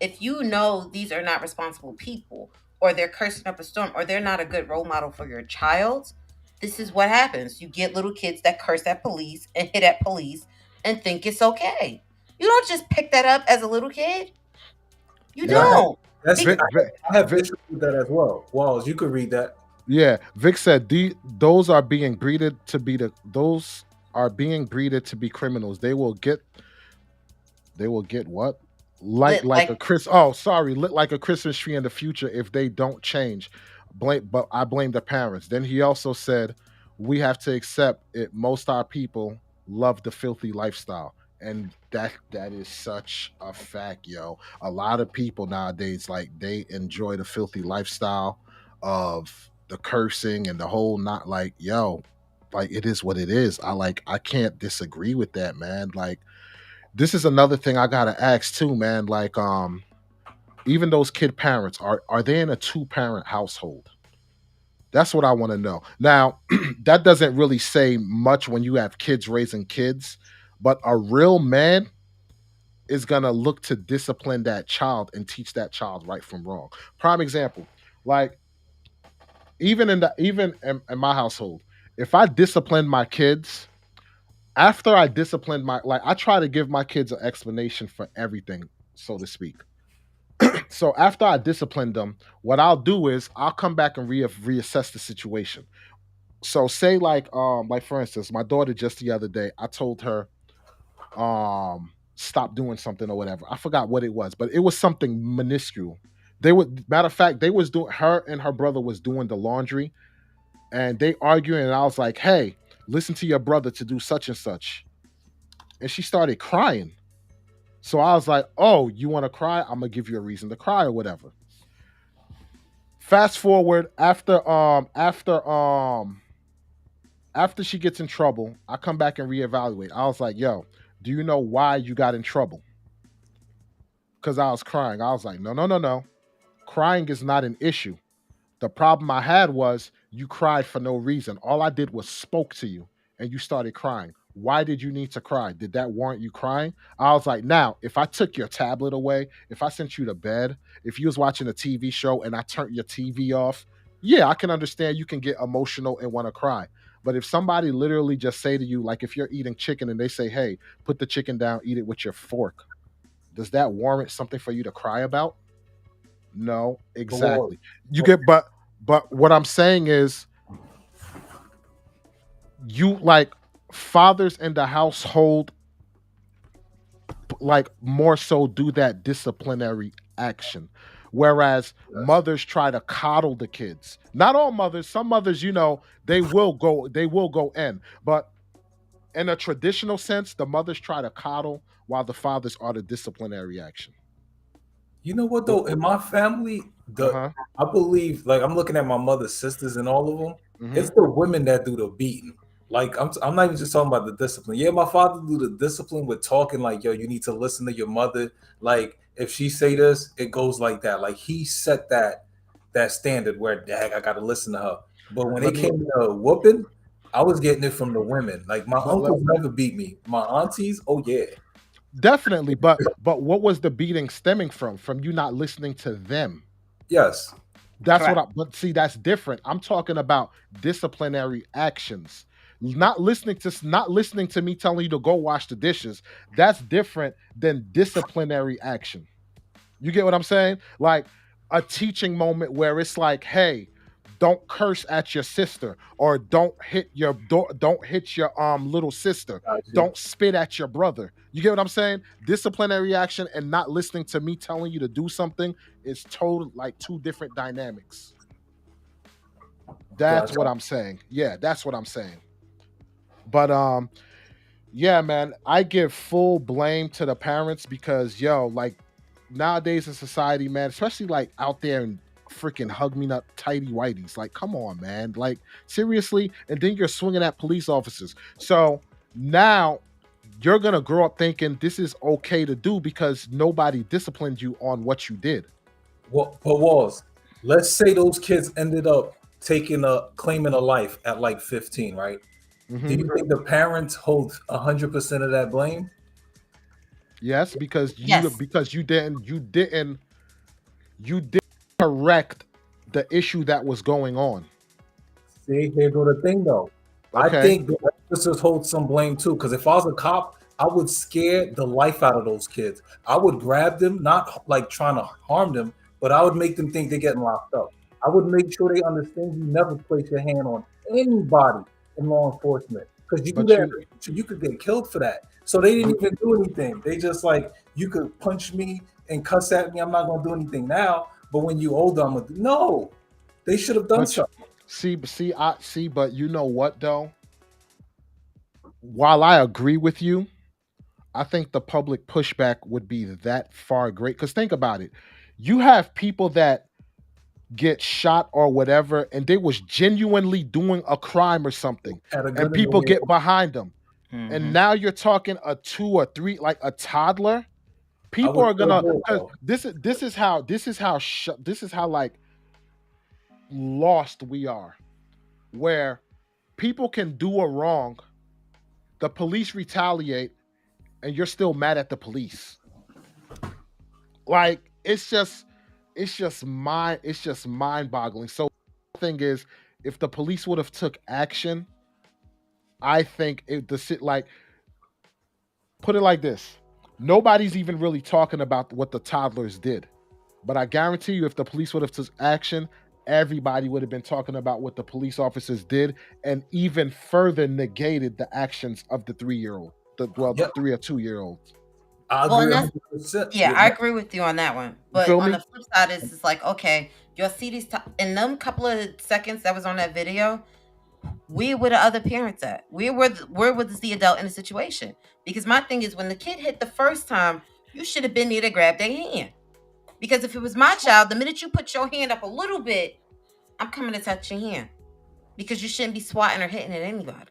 If you know these are not responsible people, or they're cursing up a storm, or they're not a good role model for your child, this is what happens. You get little kids that curse at police and hit at police and think it's okay. You don't just pick that up as a little kid. You Yeah, don't. that's Vic, I have Vic, issues with that as well. Walls, you could read that. yeah. Vic said those are being breeded to be those are being breeded to be criminals. They will get what? Like Lit like a like Chris. Oh, sorry, lit like a Christmas tree in the future if they don't change. But I blame the parents. Then he also said, we have to accept it. Most our people love the filthy lifestyle, and that is such a fact, yo. A lot of people nowadays, like, they enjoy the filthy lifestyle of the cursing and the whole, not like, yo, like, it is what it is. I can't disagree with that, man. Like, this is another thing I gotta ask too, man. Like, even those kid parents, are they in a two-parent household? That's what I want to know. Now, that doesn't really say much when you have kids raising kids, but a real man is gonna look to discipline that child and teach that child right from wrong. Prime example, like, even in my household, if I discipline my kids, after I disciplined my, like, I try to give my kids an explanation for everything. so to speak. So after I discipline them, what I'll do is I'll come back and reassess the situation. So say like for instance, my daughter just the other day, I told her stop doing something or whatever. I forgot what it was, but it was something minuscule. They would matter of fact, they was doing her and her brother was doing the laundry and they arguing and I was like, "Hey, listen to your brother to do such and such." And she started crying. So I was like, "Oh, you want to cry? I'm gonna give you a reason to cry or whatever." Fast forward after she gets in trouble, I come back and reevaluate. I was like, "Yo, do you know why you got in trouble?" Because I was crying. I was like, "No, no, no, no. Crying is not an issue. The problem I had was you cried for no reason. All I did was spoke to you and you started crying. Why did you need to cry? Did that warrant you crying?" I was like, "Now, if I took your tablet away, if I sent you to bed, if you was watching a TV show and I turned your TV off, yeah, I can understand you can get emotional and want to cry. But if somebody literally just say to you, like if you're eating chicken and they say, hey, put the chicken down, eat it with your fork, does that warrant something for you to cry about? No, exactly. You get, but what I'm saying is, you like fathers in the household, like more so do that disciplinary action, whereas mothers try to coddle the kids. Not all mothers. Some mothers, they will go in, but in a traditional sense, the mothers try to coddle while the fathers are the disciplinary action. You know what though? In my family, Uh-huh. I believe, like I'm looking at my mother's sisters and all of them. Mhm. It's the women that do the beating. Like I'm not even just talking about the discipline. Yeah, my father do the discipline with talking like, yo, you need to listen to your mother. Like if she say this, it goes like that. Like he set that standard where, dang, I gotta listen to her. But when Let it me came to whooping, I was getting it from the women. Like my but let, uncles never beat me. My aunties, oh yeah. definitely, but what was the beating stemming from? From you not listening to them. Yes. That's what Correct. but see, that's different. I'm talking about disciplinary actions. Not listening to me telling you to go wash the dishes. That's different than disciplinary action. You get what I'm saying? Like a teaching moment where it's like, hey, don't curse at your sister, or don't hit your little sister. Gotcha. Don't spit at your brother. You get what I'm saying? Disciplinary action and not listening to me telling you to do something is total like two different dynamics. That's Gotcha. what I'm saying. Yeah, that's what I'm saying. But yeah, man, I give full blame to the parents because like nowadays in society, man, especially like out there in freaking hug me nut tidy whiteys, like come on, man, like seriously, and then you're swinging at police officers. So now you're gonna grow up thinking this is okay to do because nobody disciplined you on what you did. What but was let's say those kids ended up claiming a life at like 15, right? Do Hmm. you think the parents hold 100% of that blame? Yes, Yes. because you didn't correct the issue that was going on. See, here go the thing though. I Okay. think the officers hold some blame too. Because if I was a cop, I would scare the life out of those kids. I would grab them, not like trying to harm them, but I would make them think they're getting locked up. I would make sure they understand you never place your hand on anybody in law enforcement. Because you do But that, you you could get killed for that. So they didn't but even do anything. They just like, you could punch me and cuss at me. I'm not gonna do anything now. But when you older, I'm gonna do no. They should have done but something. but you know what though? While I agree with you, I think the public pushback would be that far great. Because think about it. You have people that get shot or whatever, and they was genuinely doing a crime or something, Had a and gun in people the get hand. behind them. And Hmm. now you're talking a 2 or 3, like a toddler. I People would are still gonna, do it because though. this is how like lost we are, where people can do a wrong, the police retaliate, and you're still mad at the police. Like it's just mind boggling. So the thing is, if the police would have took action, I think it the sit like put it like this. Nobody's even really talking about what the toddlers did. But I guarantee you, if the police would have took action, everybody would have been talking about what the police officers did, and even further negated the actions of the 3-year-old, the Yeah, 3 or 2-year-olds. I Well, agree and that's 100% yeah, with I that. agree with you on that one. You But feel on me? the flip side, is it's like, okay, you'll see these in them couple of seconds that was on that video. Where were the other parents at? Where was the adult in the situation? Because my thing is, when the kid hit the first time, you should have been there to grab their hand. Because if it was my child, the minute you put your hand up a little bit, I'm coming to touch your hand. Because you shouldn't be swatting or hitting at anybody.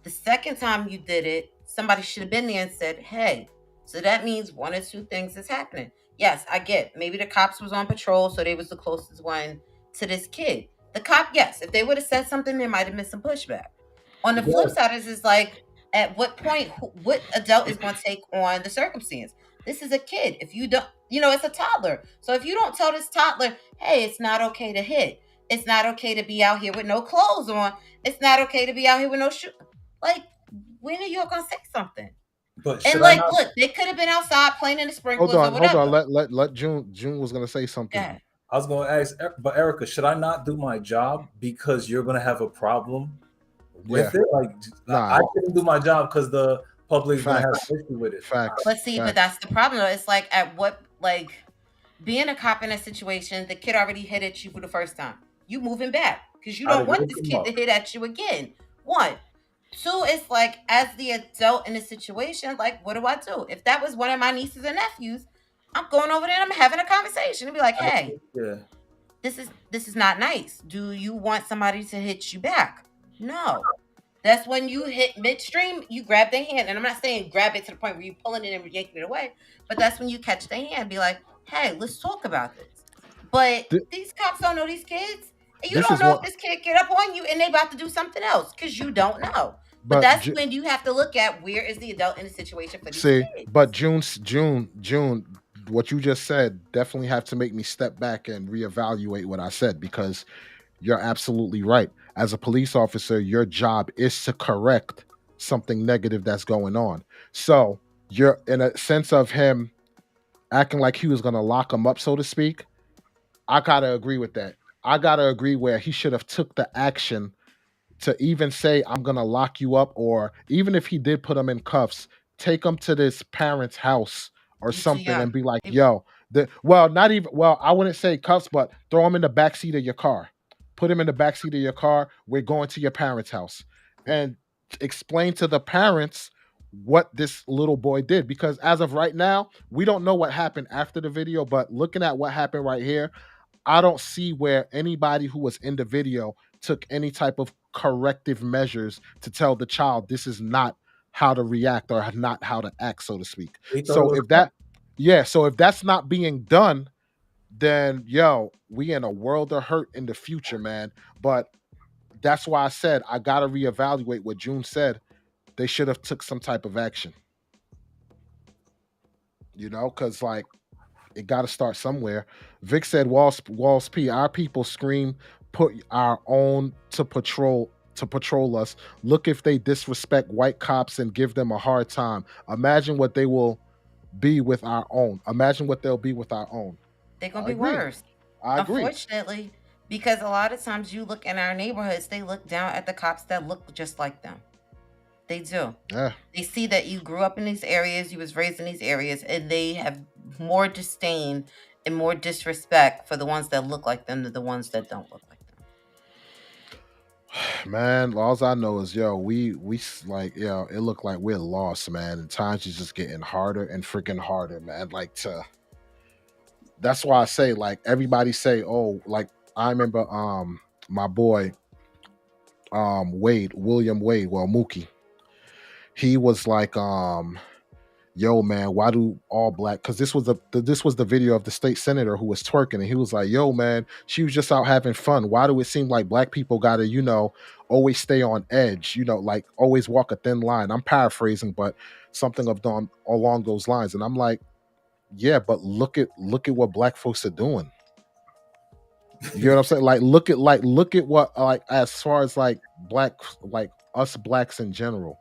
The second time you did it, somebody should have been there and said, hey, so that means one or two things is happening. Yes, I get maybe the cops was on patrol, so they was the closest one to this kid. The cop, yes, if they would have said something, there might have been some pushback. On the flip Yes. side is like, at what point, what adult is going to take on the circumstance? This is a kid. If you don't, it's a toddler. So if you don't tell this toddler, hey, it's not okay to hit. It's not okay to be out here with no clothes on. It's not okay to be out here with no shoes. Like, when are you gonna say something? But And should I like, not? look, they could have been outside playing in the Hold sprinklers on, or hold on. whatever. Let June was gonna say something. Yeah. I was going to ask, but Erica, should I not do my job because you're going to have a problem with Yeah. it? Like, Nah. I shouldn't do my job because the public is going to have Facts. an issue with it. Facts. But see, but that's the problem though. It's like at what being a cop in a situation, the kid already hit at you for the first time. You moving back because you I'd don't have want woke this him kid up. to hit at you again. One. Two, it's like, as the adult in the situation, like, what do I do? If that was one of my nieces and nephews, I'm going over there and I'm having a conversation and be like, hey, Yeah. this is not nice. Do you want somebody to hit you back? No. That's when you hit midstream, you grab their hand. And I'm not saying grab it to the point where you're pulling it and yanking it away, but that's when you catch their hand and be like, hey, let's talk about this. But these cops don't know these kids. And you This don't is know what- if this kid get up on you and they about to do something else because you don't know. But But that's Ju- when you have to look at where is the adult in the situation for these See, kids. but June, what you just said definitely have to make me step back and reevaluate what I said, because you're absolutely right. As a police officer, your job is to correct something negative that's going on. So you're in a sense of him acting like he was going to lock him up, so to speak. I gotta agree with that. I gotta agree where he should have took the action to even say, I'm gonna lock you up, or even if he did put him in cuffs, take him to this parent's house or You too something young. and be like, yo, not even, I wouldn't say cuffs, but throw him in the back seat of your car. Put him in the back seat of your car. We're going to your parents' house. And explain to the parents what this little boy did. Because as of right now, we don't know what happened after the video, but looking at what happened right here, I don't see where anybody who was in the video took any type of corrective measures to tell the child this is not how to react or not how to act, so to speak. They thought it So was if that's not being done, then we in a world of hurt in the future, man. But that's why I said I gotta reevaluate what June said. They should have took some type of action. Because like it got to start somewhere. Vic said, Walls P, our people scream, put our own to patrol us. Look if they disrespect white cops and give them a hard time. Imagine what they will be with our own. Imagine what they'll be with our own. They're gonna I be agree. worse. I agree. Unfortunately, because a lot of times you look in our neighborhoods, they look down at the cops that look just like them. They do. Yeah. They see that you grew up in these areas, you was raised in these areas, and they have more disdain and more disrespect for the ones that look like them than the ones that don't look like them. Man, all I know is we it looked like we're lost, man. And times is just getting harder and freaking harder, man. That's why I say, like, everybody say, oh, like, I remember my boy William Wade, Mookie. He was like, yo, man, why do all black? Because this was the video of the state senator who was twerking, and he was like, yo, man, she was just out having fun. Why do it seem like black people gotta, always stay on edge, like always walk a thin line? I'm paraphrasing, but something along those lines. And I'm like, yeah, but look at what black folks are doing. You know what I'm saying? Look at what, as far as like black, like us blacks in general.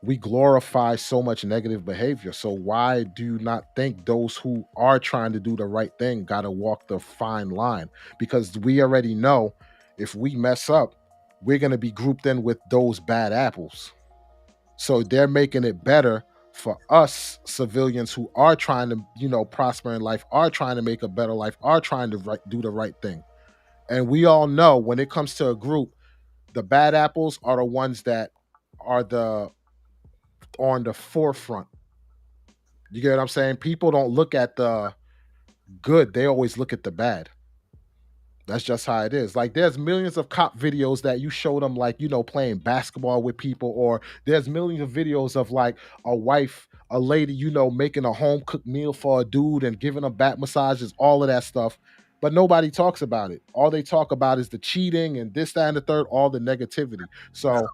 we glorify so much negative behavior. So why do you not think those who are trying to do the right thing got to walk the fine line? Because we already know if we mess up, we're going to be grouped in with those bad apples. So they're making it better for us civilians who are trying to, prosper in life, are trying to make a better life, are trying to do the right thing. And we all know when it comes to a group, the bad apples are the ones that are on the forefront. You get what I'm saying? People don't look at the good, they always look at the bad. That's just how it is. Like there's millions of cop videos that you show them like, playing basketball with people, or there's millions of videos of like a wife, a lady, making a home cooked meal for a dude and giving him back massages, all of that stuff. But nobody talks about it. All they talk about is the cheating and this, that, and the third, all the negativity. So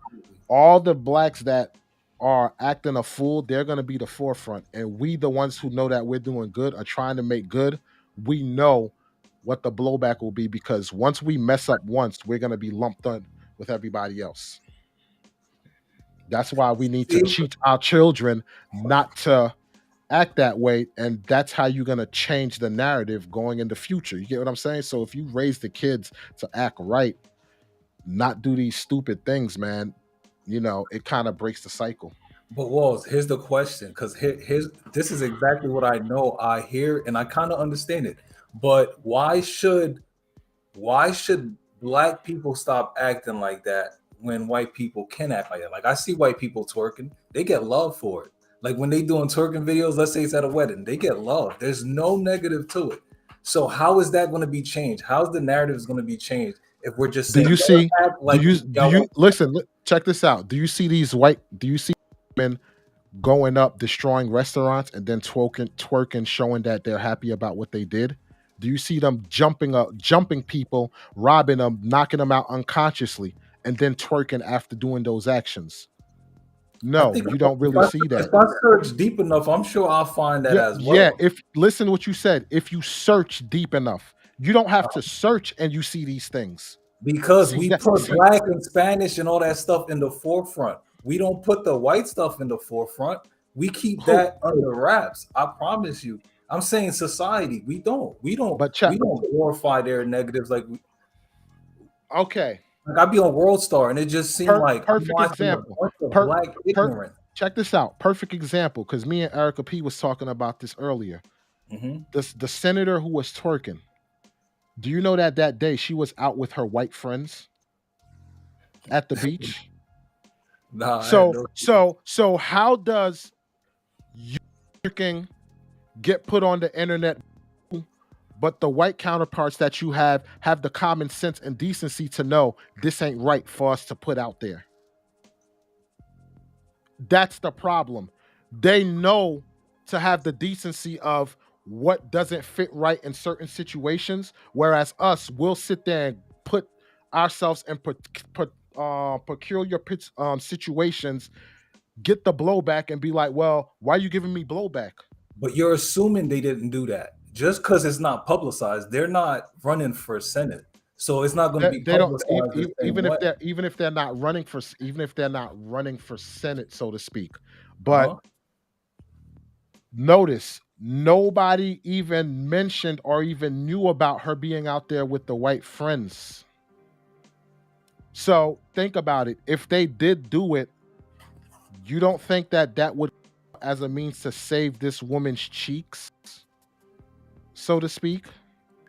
all the blacks that are acting a fool, they're going to be the forefront. And we, the ones who know that we're doing good, are trying to make good. We know what the blowback will be, because once we mess up once, we're going to be lumped in with everybody else. That's why we need to teach our children not to act that way. And that's how you're going to change the narrative going in the future. You get what I'm saying? So if you raise the kids to act right, not do these stupid things, man, it kind of breaks the cycle. But Walls, here's the question, because this is exactly what I know, I hear, and I kind of understand it. But why should black people stop acting like that when white people can act like that? Like I see white people twerking, they get love for it. Like when they doing twerking videos, let's say it's at a wedding, they get love. There's no negative to it. So how is that going to be changed? How's the narrative going to be changed if we're just saying? Listen? Check this out. Do you see men going up, destroying restaurants, and then twerking, showing that they're happy about what they did? Do you see them jumping people, robbing them, knocking them out unconsciously, and then twerking after doing those actions? No, you don't really see that. If I search deep enough, I'm sure I'll find that as well. Yeah, listen what you said. If you search deep enough, you don't have to search and you see these things. Because we put black and Spanish and all that stuff in the forefront. We don't put the white stuff in the forefront. We keep that under wraps. I promise you. I'm saying society. We don't glorify their negatives like we. Okay. Like I be on World Star and it just seemed like perfect example. Black ignorant. Check this out. Perfect example, because me and Erica P was talking about this earlier. Mm-hmm. The senator who was twerking. Do you know that day she was out with her white friends at the beach? Nah, so how does twerking get put on the internet, but the white counterparts that you have the common sense and decency to know this ain't right for us to put out there? That's the problem. They know to have the decency of what doesn't fit right in certain situations, whereas us, we'll sit there and put ourselves in peculiar situations, get the blowback, and be like, well, why are you giving me blowback? But you're assuming they didn't do that. Just because it's not publicized, they're not running for Senate. So it's not going to be publicized. Even if they're not running for Senate, so to speak. But notice, nobody even mentioned or even knew about her being out there with the white friends. So think about it. If they did do it, you don't think that would as a means to save this woman's cheeks, so to speak?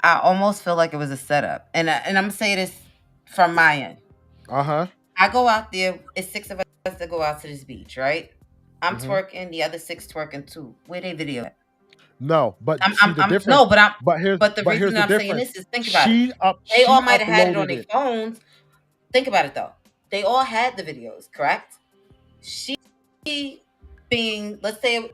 I almost feel like it was a setup. And I'm going to say this from my end. Uh-huh. I go out there. It's 6 of us that go out to this beach, right? I'm twerking. The other 6 twerking too. Where they video at? No, but but the reason I'm saying this is, think about it. They all might have had it on their phones. Think about it though. They all had the videos, correct? She being, let's say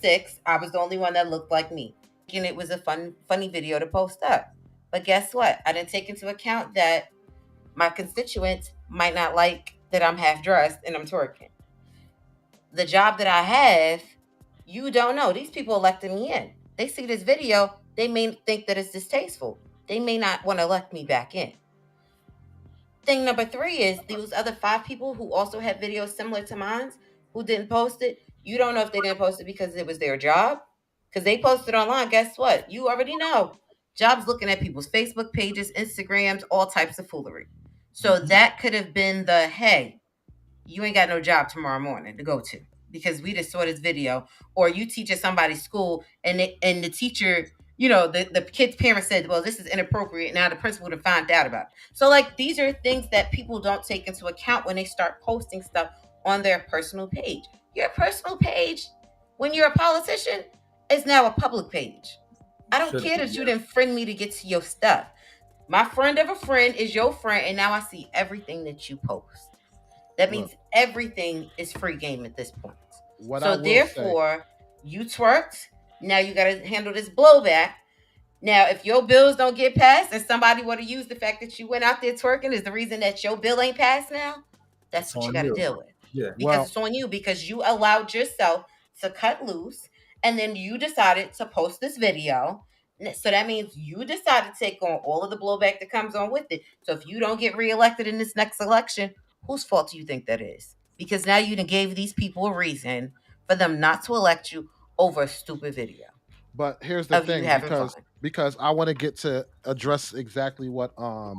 6, I was the only one that looked like me. And it was a funny video to post up. But guess what? I didn't take into account that my constituents might not like that I'm half dressed and I'm twerking. The job that I have, you don't know. These people elected me in. They see this video, they may think that it's distasteful. They may not want to elect me back in. Thing number 3 is those other 5 people who also had videos similar to mine who didn't post it. You don't know if they didn't post it because it was their job. Because they posted online. Guess what? You already know. Jobs looking at people's Facebook pages, Instagrams, all types of foolery. So that could have been the hey, you ain't got no job tomorrow morning to go to because we just saw this video. Or you teach at somebody's school and the teacher, the kid's parents said, well, this is inappropriate. Now the principal to find out about it. So like these are things that people don't take into account when they start posting stuff on their personal page. Your personal page, when you're a politician, is now a public page. I don't care that you didn't friend me to get to your stuff. My friend of a friend is your friend, and now I see everything that you post. That means everything is free game at this point. So therefore, you twerked. Now you got to handle this blowback. Now, if your bills don't get passed and somebody were to use the fact that you went out there twerking is the reason that your bill ain't passed now, that's what you got to deal with. Yeah. Because it's on you because you allowed yourself to cut loose and then you decided to post this video. So that means you decided to take on all of the blowback that comes on with it. So if you don't get reelected in this next election, whose fault do you think that is? Because now you done gave these people a reason for them not to elect you over a stupid video. But here's the Of you thing, having fun. because I want to get to address exactly what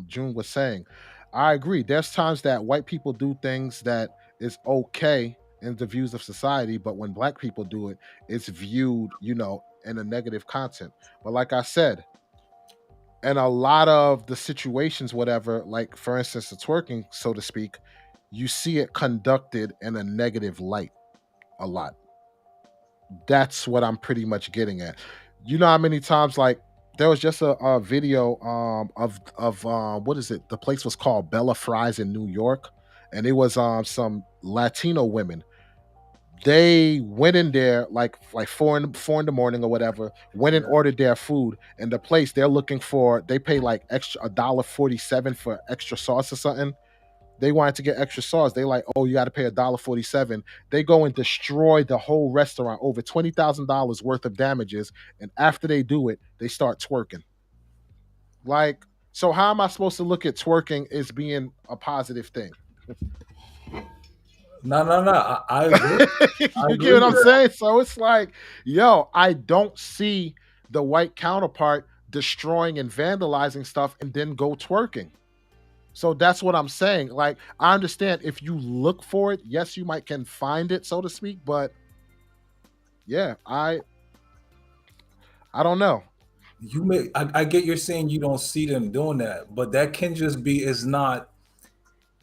June was saying. I agree. There's times that white people do things that is okay in the views of society, but when black people do it, it's viewed, in a negative content. But like I said, in a lot of the situations, whatever, like for instance, the twerking, so to speak, you see it conducted in a negative light a lot. That's what I'm pretty much getting at. You know how many times like there was just a video of what is it? The place was called Bella Fries in New York, and it was some Latino women. They went in there like four in the morning or whatever, went and ordered their food, and the place they're looking for, they pay like extra $1.47 for extra sauce or something. They wanted to get extra sauce. They like, oh, you got to pay $1.47. They go and destroy the whole restaurant, over $20,000 worth of damages. And after they do it, they start twerking. Like, so how am I supposed to look at twerking as being a positive thing? No. I agree. You get what I'm saying? So it's like, yo, I don't see the white counterpart destroying and vandalizing stuff and then go twerking. So that's what I'm saying. Like, I understand if you look for it, yes, you might can find it, so to speak. But yeah, I don't know. I get you're saying you don't see them doing that, but that can just be is not.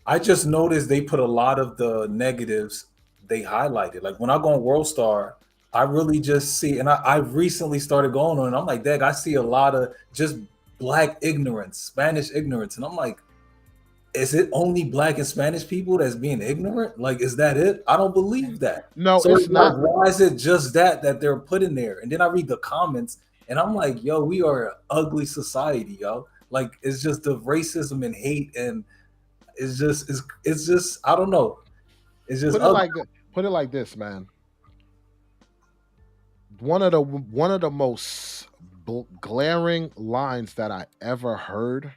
I just noticed they put a lot of the negatives they highlighted. Like when I go on World Star, I really just see, and I recently started going on, and I'm like, dang, I see a lot of just black ignorance, Spanish ignorance, and I'm like, is it only black and Spanish people that's being ignorant? Like, is that it? I don't believe that. No, so it's not. Why is it just that they're put in there? And then I read the comments, and I'm like, yo, we are an ugly society, yo. Like, it's just the racism and hate, and it's just I don't know. It's just put it like this, man. One of the most glaring lines that I ever heard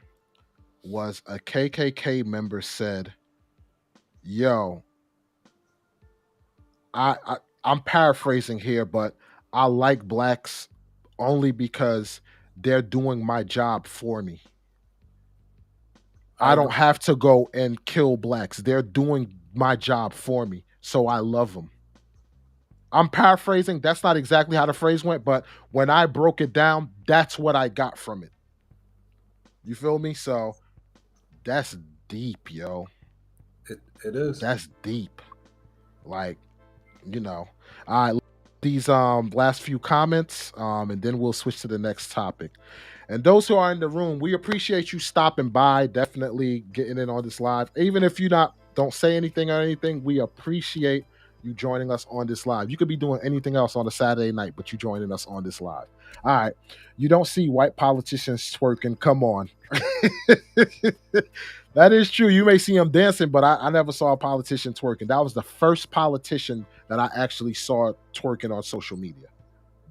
was a KKK member said, yo, I'm paraphrasing here, but I like blacks only because they're doing my job for me. I don't have to go and kill blacks. They're doing my job for me, so I love them. I'm paraphrasing. That's not exactly how the phrase went, but when I broke it down, that's what I got from it. You feel me? So that's deep, yo. It is. That's deep. Like, all right, these last few comments, and then we'll switch to the next topic. And those who are in the room, we appreciate you stopping by, definitely getting in on this live. Even if you don't say anything or anything, we appreciate you joining us on this live. You could be doing anything else on a Saturday night, but you joining us on this live. All right. You don't see white politicians twerking. Come on. That is true. You may see them dancing, but I never saw a politician twerking. That was the first politician that I actually saw twerking on social media.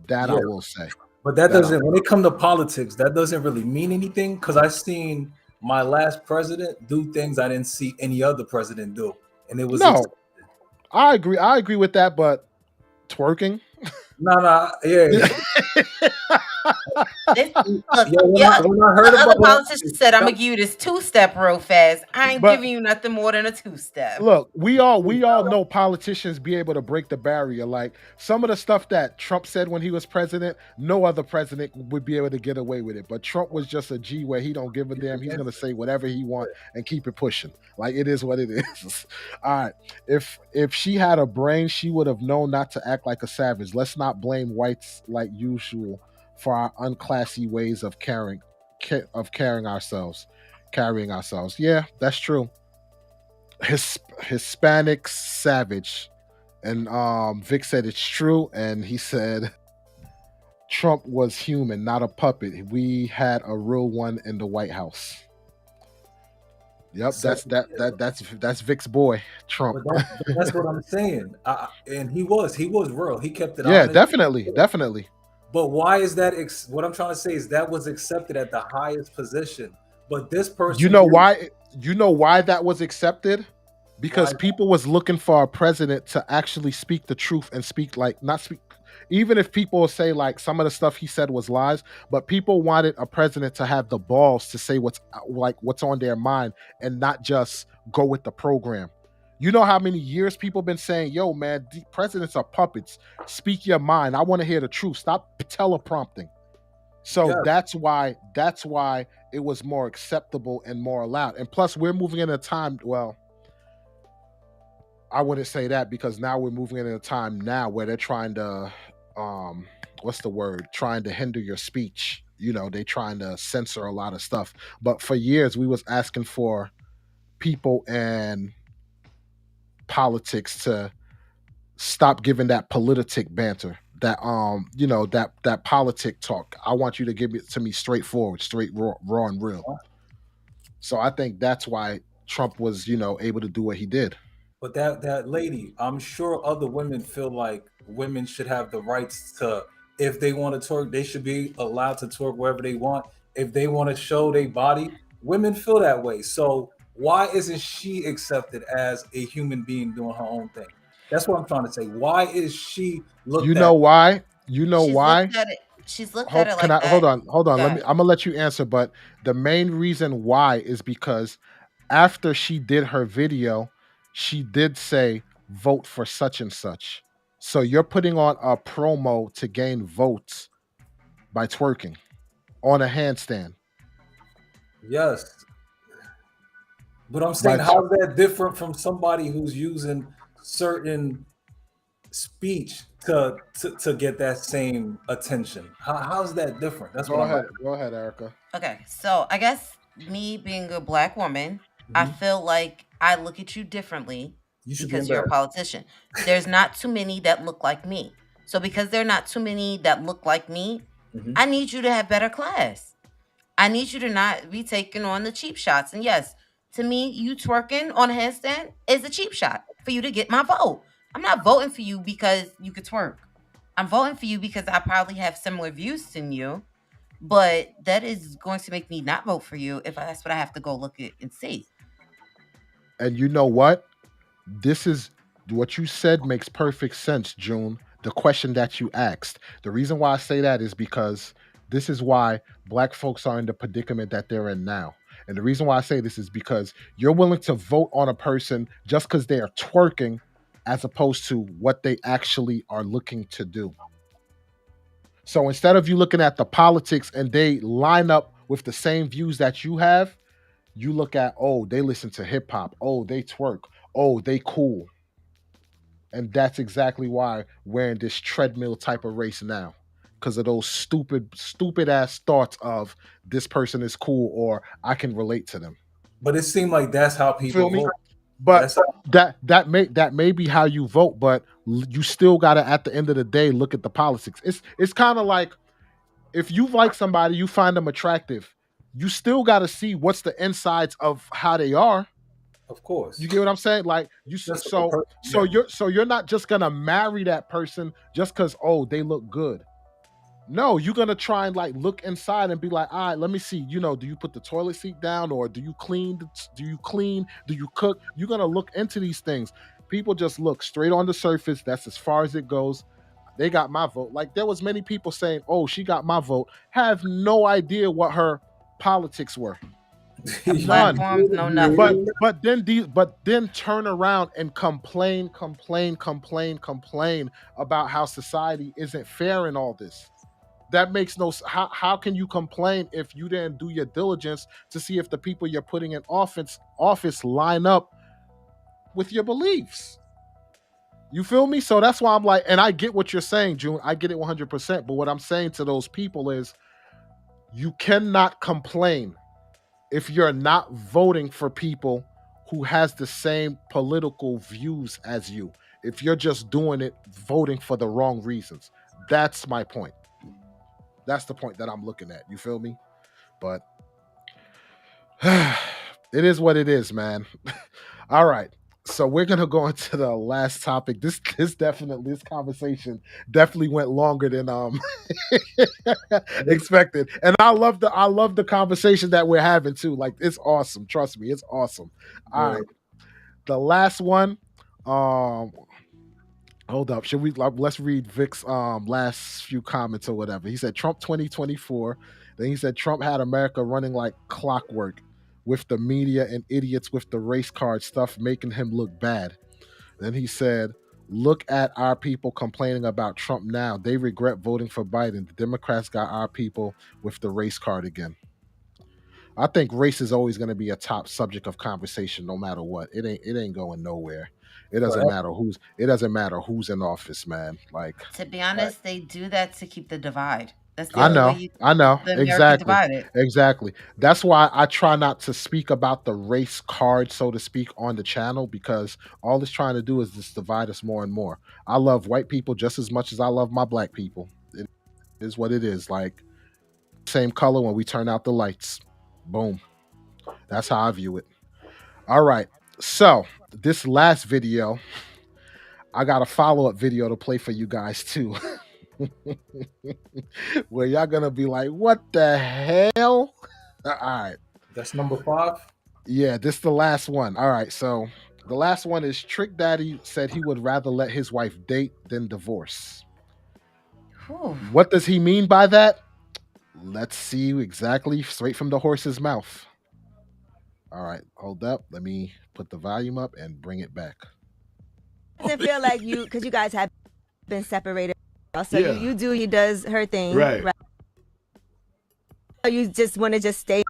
That I will say. But that doesn't, when it comes to politics, that doesn't really mean anything, because I've seen my last president do things I didn't see any other president do, and it was No, I agree with that, but twerking. yeah. Look, when I heard other about politicians said, "I'm gonna give you this 2-step real fast. I ain't But- giving you nothing more than a 2-step." Look, we all know politicians be able to break the barrier. Like some of the stuff that Trump said when he was president, no other president would be able to get away with it. But Trump was just a G where he don't give a damn. He's gonna say whatever he want and keep it pushing. Like it is what it is. All right. If she had a brain, she would have known not to act like a savage. Let's not blame whites like usual for our unclassy ways of carrying ourselves. Yeah, that's true. Hispanic savage, and Vic said it's true, and he said Trump was human, not a puppet. We had a real one in the White House. Yep, that's Vic's boy, Trump. But that's what I'm saying. And he was real. He kept it. Yeah, honest. definitely. But why is that? What I'm trying to say is that was accepted at the highest position. But this person, You know why? You know why that was accepted? Because Why? people was looking for a president to actually speak the truth and not speak. Even if people say like some of the stuff he said was lies, but people wanted a president to have the balls to say what's on their mind and not just go with the program. You know how many years people been saying, "Yo, man, the presidents are puppets. Speak your mind. I want to hear the truth. Stop teleprompting." So Yeah. that's why it was more acceptable and more allowed. And plus, we're moving in a time. Well, I wouldn't say that because now we're moving in a time now where they're trying to, what's the word? Trying to hinder your speech. You know, they trying to censor a lot of stuff. But for years, we was asking for people and politics to stop giving that politic banter, that that politic talk. I want you to give it to me straightforward, straight, raw and real. So I think that's why Trump was able to do what he did. But that lady, I'm sure other women feel like women should have the rights to, if they want to twerk, they should be allowed to twerk wherever they want. If they want to show their body, women feel that way. So why isn't she accepted as a human being doing her own thing? That's what I'm trying to say. Why is she looked at? Why? You know She's why? looked at it. She's looked at it like that. Hold on. Go I'm ahead. gonna let you answer, but the main reason why is because after she did her video, she did say vote for such and such. So you're putting on a promo to gain votes by twerking on a handstand. Yes. But I'm saying, Right. how's that different from somebody who's using certain speech to get that same attention? How's that different? That's Go what ahead. I'm Go ahead, Erica. Okay, so I guess me being a black woman, I feel like I look at you differently You should be because you're a embarrassed. politician. There's not too many that look like me. So because there are not too many that look like me, Mhm. I need you to have better class. I need you to not be taking on the cheap shots. And yes, to me, you twerking on a handstand is a cheap shot for you to get my vote. I'm not voting for you because you could twerk. I'm voting for you because I probably have similar views than you. But that is going to make me not vote for you if that's what I have to go look at and see. And you know what? This is what you said makes perfect sense, June. The question that you asked. The reason why I say that is because this is why black folks are in the predicament that they're in now. And the reason why I say this is because you're willing to vote on a person just because they are twerking as opposed to what they actually are looking to do. So instead of you looking at the politics and they line up with the same views that you have, you look at, oh, they listen to hip hop. Oh, they twerk. Oh, they cool. And that's exactly why we're in this treadmill type of race now. Because of those stupid ass thoughts of this person is cool or I can relate to them. But it seemed like that's how people Feel me? vote. But That's how, that may be how you vote, but you still gotta at the end of the day look at the politics. It's kind of like if you like somebody, you find them attractive, you still gotta see what's the insides of how they are. of course. You get what I'm saying? Like you That's so what so yeah. you're not just gonna marry that person just because they look good. No, you're gonna try and like look inside and be like, all right, let me see. Do you put the toilet seat down, or do you clean? Do you clean? Do you cook? You're gonna look into these things. People just look straight on the surface. That's as far as it goes. They got my vote. Like there was many people saying, "Oh, she got my vote." Have no idea what her politics were. None. Platforms, no nothing. But then turn around and complain about how society isn't fair in all this. That makes no. How can you complain if you didn't do your diligence to see if the people you're putting in office line up with your beliefs? You feel me? So that's why I'm like, and I get what you're saying, June. I get it 100%. But what I'm saying to those people is, you cannot complain if you're not voting for people who has the same political views as you. If you're just doing it, voting for the wrong reasons. That's my point. That's the point that I'm looking at. You feel me? But it is what it is, man. All right. So we're gonna go into the last topic. This conversation definitely went longer than expected. And I love the conversation that we're having too. Like it's awesome. Trust me, it's awesome. All right. The last one. Hold up. Should we let's read Vic's last few comments or whatever. He said Trump 2024. Then he said Trump had America running like clockwork, with the media and idiots with the race card stuff making him look bad. Then he said, look at our people complaining about Trump now. They regret voting for Biden. The Democrats got our people with the race card again. I think race is always going to be a top subject of conversation no matter what. It ain't going nowhere. It doesn't matter who's in office, man. Like, to be honest, they do that to keep the divide. That's the I only know, way exactly. That's why I try not to speak about the race card, so to speak, on the channel, because all it's trying to do is just divide us more and more. I love white people just as much as I love my black people. It is what it is. Like, same color when we turn out the lights. Boom. That's how I view it. All right. So this last video, I got a follow-up video to play for you guys too. Where y'all gonna be like, what the hell? All right. That's number 5? Yeah, this is the last one. All right, so the last one is Trick Daddy said he would rather let his wife date than divorce. Whew. What does he mean by that? Let's see exactly straight from the horse's mouth. All right, hold up. Let me put the volume up and bring it back. Doesn't feel like you, because you guys have been separated. So he does her thing. Right. So you just want to just stay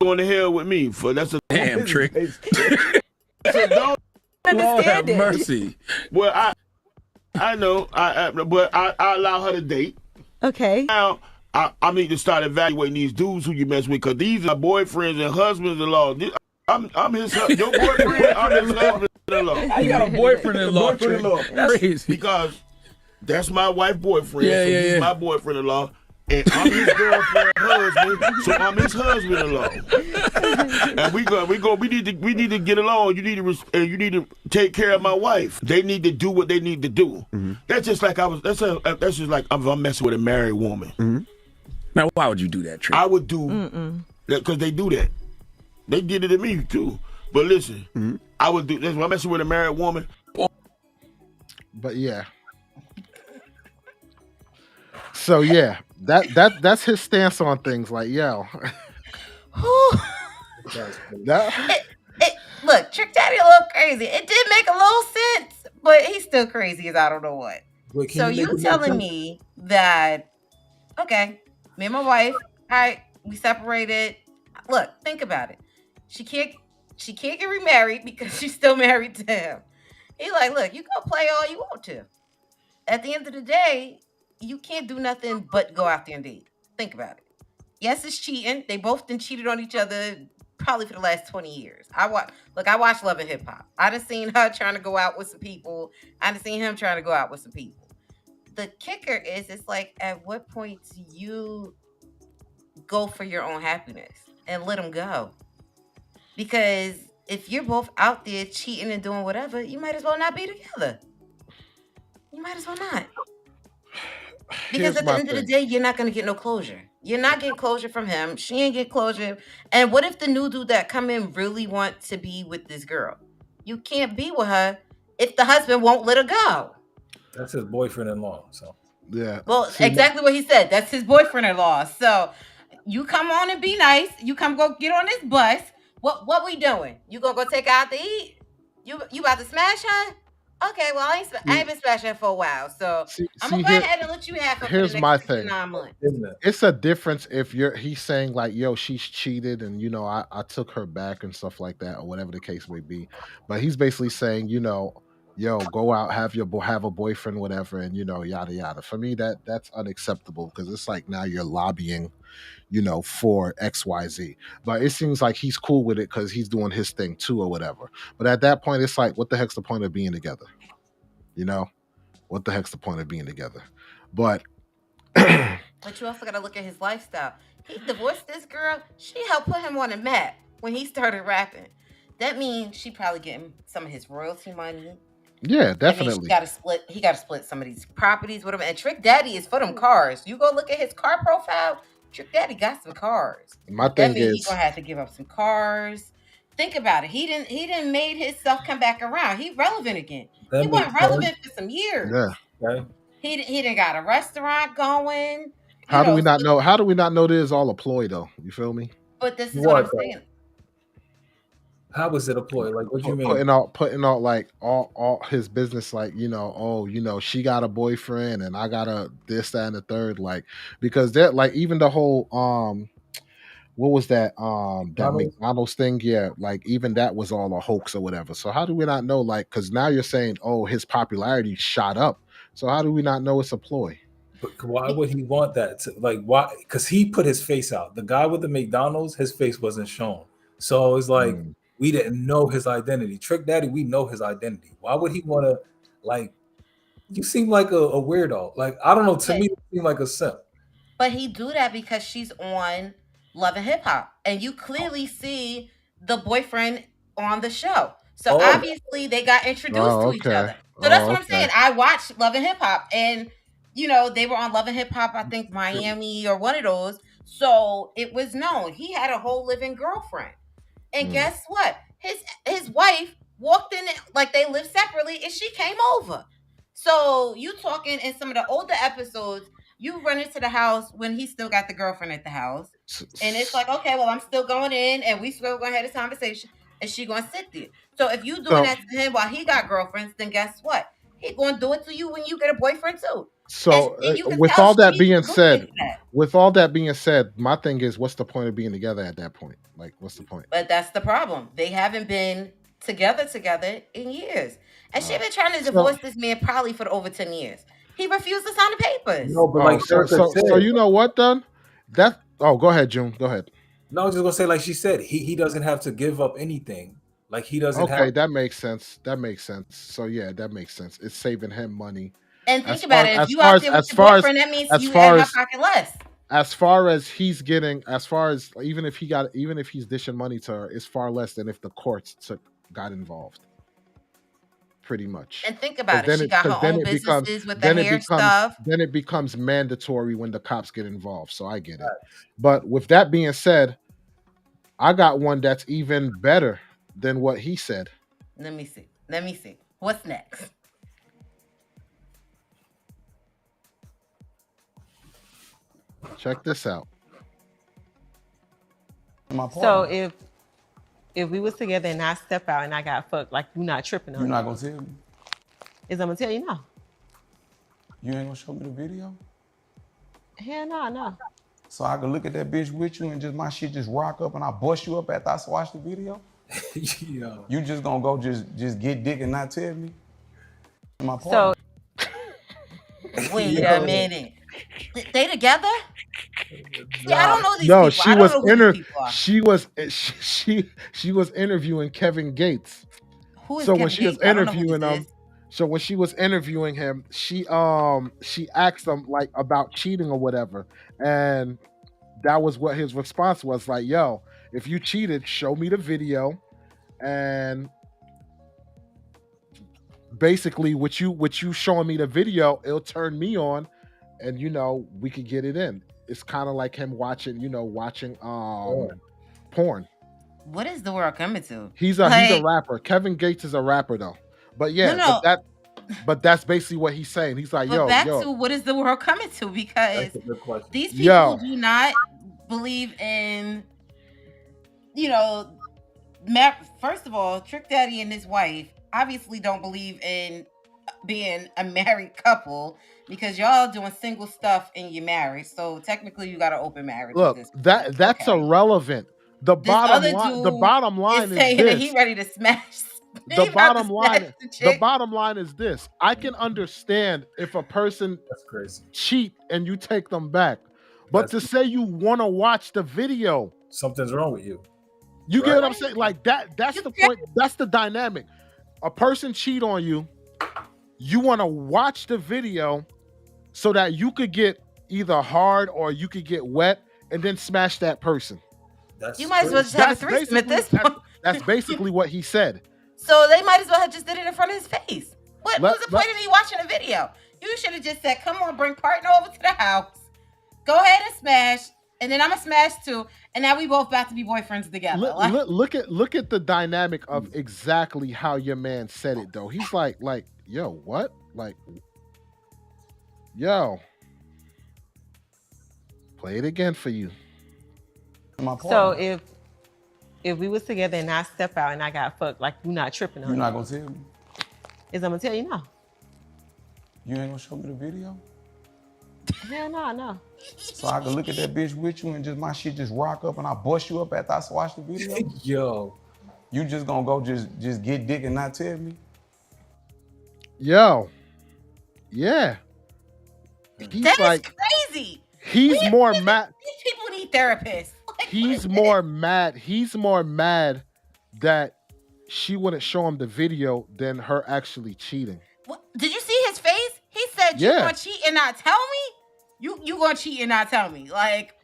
Going to hell with me for that's a damn trick. Don't understand it. Mercy. Well, I know, but I allow her to date. Okay. Now I need to start evaluating these dudes who you mess with, because these are boyfriends and husbands-in-law. I'm his your boyfriend. I'm his husband-in-law. I got a boyfriend-in-law. That's crazy. Because that's my wife boyfriend. Yeah, so yeah, he's yeah. my boyfriend-in-law. And I'm his girlfriend husband, so I'm his husband-in-law. And we need to get along. You need to take care of my wife. They need to do what they need to do. Mm-hmm. That's just like that's just like I'm messing with a married woman. Mm-hmm. Now, why would you do that, Trick? I would do that because they do that. They did it to me too. But listen, I would do this. I'm messing with a married woman. But yeah. So yeah, that's his stance on things. Like, yo, look, Trick Daddy a little crazy. It did make a little sense, but he's still crazy as I don't know what. Wait, so you telling me that, okay, me and my wife, all right, we separated. Look, think about it. She can't get remarried because she's still married to him. He's like, look, you go play all you want to. At the end of the day, you can't do nothing but go out there and date. Think about it. Yes, it's cheating. They both done cheated on each other probably for the last 20 years. I watch Love and Hip Hop. I done seen her trying to go out with some people. I done seen him trying to go out with some people. The kicker is, it's like, at what point do you go for your own happiness and let them go? Because if you're both out there cheating and doing whatever, you might as well not be together. You might as well not. Because here's at the my end of the thing. day, you're not gonna get no closure. You're not getting closure from him. She ain't get closure. And what if the new dude that come in really want to be with this girl? You can't be with her if the husband won't let her go. That's his boyfriend-in-law. So Yeah. Well, See, exactly what he said. That's his boyfriend-in-law. So you come on and be nice. You come go get on this bus. What we doing? You gonna go take her out to eat? You about to smash her? Okay, well I ain't been smashing her for a while, so I'm gonna go here, ahead and let you have her for the here's my next 6 to thing. 9 months. isn't it? It's a difference if he's saying like, yo, she's cheated and I took her back and stuff like that, or whatever the case may be. But he's basically saying, yo, go out, have a boyfriend, whatever, and yada yada. For me, that's unacceptable because it's like now you're lobbying, for XYZ. But it seems like he's cool with it because he's doing his thing too, or whatever. But at that point, it's like, what the heck's the point of being together? What the heck's the point of being together? But But you also got to look at his lifestyle. He divorced this girl. She helped put him on the map when he started rapping. That means she probably getting some of his royalty money. yeah, That means definitely. he got to split some of these properties with him. And Trick Daddy is for them cars. You go look at his car profile. Trick Daddy got some cars. My That thing means is, he's gonna have to give up some cars. Think about it. He didn't made himself come back around. He relevant again. That He makes wasn't sense. relevant for some years. yeah. Okay. He done got a restaurant going. How do we not know? How do we not know this is all a ploy, though? You feel me? But this is what I'm What, though? saying. How was it a ploy? Like, what do you mean? Putting out like all his business, like she got a boyfriend and I got a this, that, and the third, like because that like even the whole what was that McDonald's thing? Yeah, like even that was all a hoax or whatever. So how do we not know? Like, because now you're saying, oh, his popularity shot up. So how do we not know it's a ploy? But why would he want that? Why? Because he put his face out. The guy with the McDonald's, his face wasn't shown. So it's like we didn't know his identity. Trick Daddy, we know his identity. Why would he want to like? You seem like a weirdo. Like I don't know. To me, you seem like a simp. But he do that because she's on Love and Hip Hop, and you clearly see the boyfriend on the show. So obviously they got introduced to each other. So that's what I'm saying. I watched Love and Hip Hop, and they were on Love and Hip Hop. I think Miami or one of those. So it was known he had a whole living girlfriend, and guess what? His wife walked in like they lived separately, and she came over. So you talking in some of the older episodes. You run into the house when he still got the girlfriend at the house. And it's like, okay, well, I'm still going in and we still going to have this conversation and she going to sit there. So if you doing that to him while he got girlfriends, then guess what? He going to do it to you when you get a boyfriend too. So with all that being said, my thing is, what's the point of being together at that point? Like, what's the point? But that's the problem. They haven't been together in years. And she been trying to divorce this man probably for over 10 years. He refused to sign the papers. No, but so you know what, then? Go ahead, June. Go ahead. No, I was just gonna say, like she said, he doesn't have to give up anything. Like he doesn't. Okay, that makes sense. So yeah, that makes sense. It's saving him money. And think about it. If you out there with your boyfriend, that means you in her pocket less. As far as he's getting, even if he's dishing money to her, it's far less than if the courts got involved. Pretty much. And think about it. She got her own businesses with the hair stuff. Then it becomes mandatory when the cops get involved. So I get it. But with that being said, I got one that's even better than what he said. Let me see. What's next? Check this out. So if we was together and I step out and I got fucked, like you not tripping on You're me. not gonna tell me? Is I'm gonna tell you no. You ain't gonna show me the video? Hell no. So I can look at that bitch with you and just my shit just rock up and I bust you up after I watch the video? Yo. You just gonna go just get dick and not tell me? My So wait a minute. They together? Yeah, I don't know these No, people. she was interviewing Kevin Gates. Who is so Kevin when she Gates? was interviewing him, so when she was interviewing him, she asked him like about cheating or whatever, and that was what his response was, like, yo, if you cheated, show me the video, and basically with you showing me the video, it'll turn me on, and we could get it in. It's kind of like him watching porn. What is the world coming to? He's a rapper. Kevin Gates is a rapper though. But yeah, No. but that's basically what he's saying. He's like, But back to what is the world coming to? Because That's a good question. these people do not believe in, first of all, Trick Daddy and his wife obviously don't believe in being a married couple because y'all doing single stuff and you're married. So technically you got an open marriage. look, that's irrelevant. The bottom line is saying this. that he ready to smash. The bottom line is this. I can understand if a person That's crazy. cheat and you take them back. But to say you want to watch the video, Something's wrong with you. you get what I'm saying? Like that's the point. That's the dynamic. A person cheat on you, you want to watch the video so that you could get either hard or you could get wet and then smash that person. You might as well just have a threesome at this point. That's basically what he said. So they might as well have just did it in front of his face. What was the point of me watching a video? You should have just said, come on, bring partner over to the house. Go ahead and smash. And then I'm going to smash too. And now we both about to be boyfriends together. Look at the dynamic of exactly how your man said it though. He's like, yo, what? Like, yo. Play it again for you. So if we was together and I step out and I got fucked, like you not tripping on You're me. not gonna tell me? Is I'm gonna tell you no. You ain't gonna show me the video? Hell no. So I can look at that bitch with you and just my shit just rock up and I bust you up after I watch the video? Yo. You just gonna go just get dick and not tell me? Yo. Yeah. That is crazy. He's more mad. These people need therapists. He's more mad. He's more mad that she wouldn't show him the video than her actually cheating. Did you see his face? He said, "You gonna cheat and not tell me? You gonna cheat and not tell me?" Like,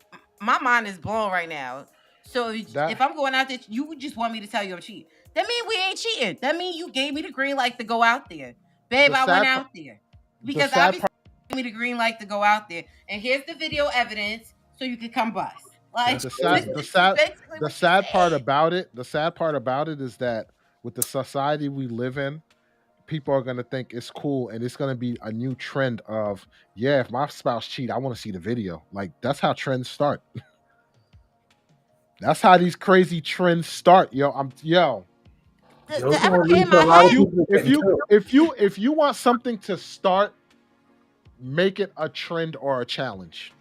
my mind is blown right now. So if I'm going out there, you would just want me to tell you I'm cheating. That means we ain't cheating. That means you gave me the green light to go out there, babe. I went out there because obviously you gave me the green light to go out there, and here's the video evidence so you could come bust. Like the sad part about it is that with the society we live in, people are gonna think it's cool, and it's gonna be a new trend of, yeah, if my spouse cheat, I want to see the video. Like that's how trends start. That's how these crazy trends start, yo. If you want something to start, make it a trend or a challenge.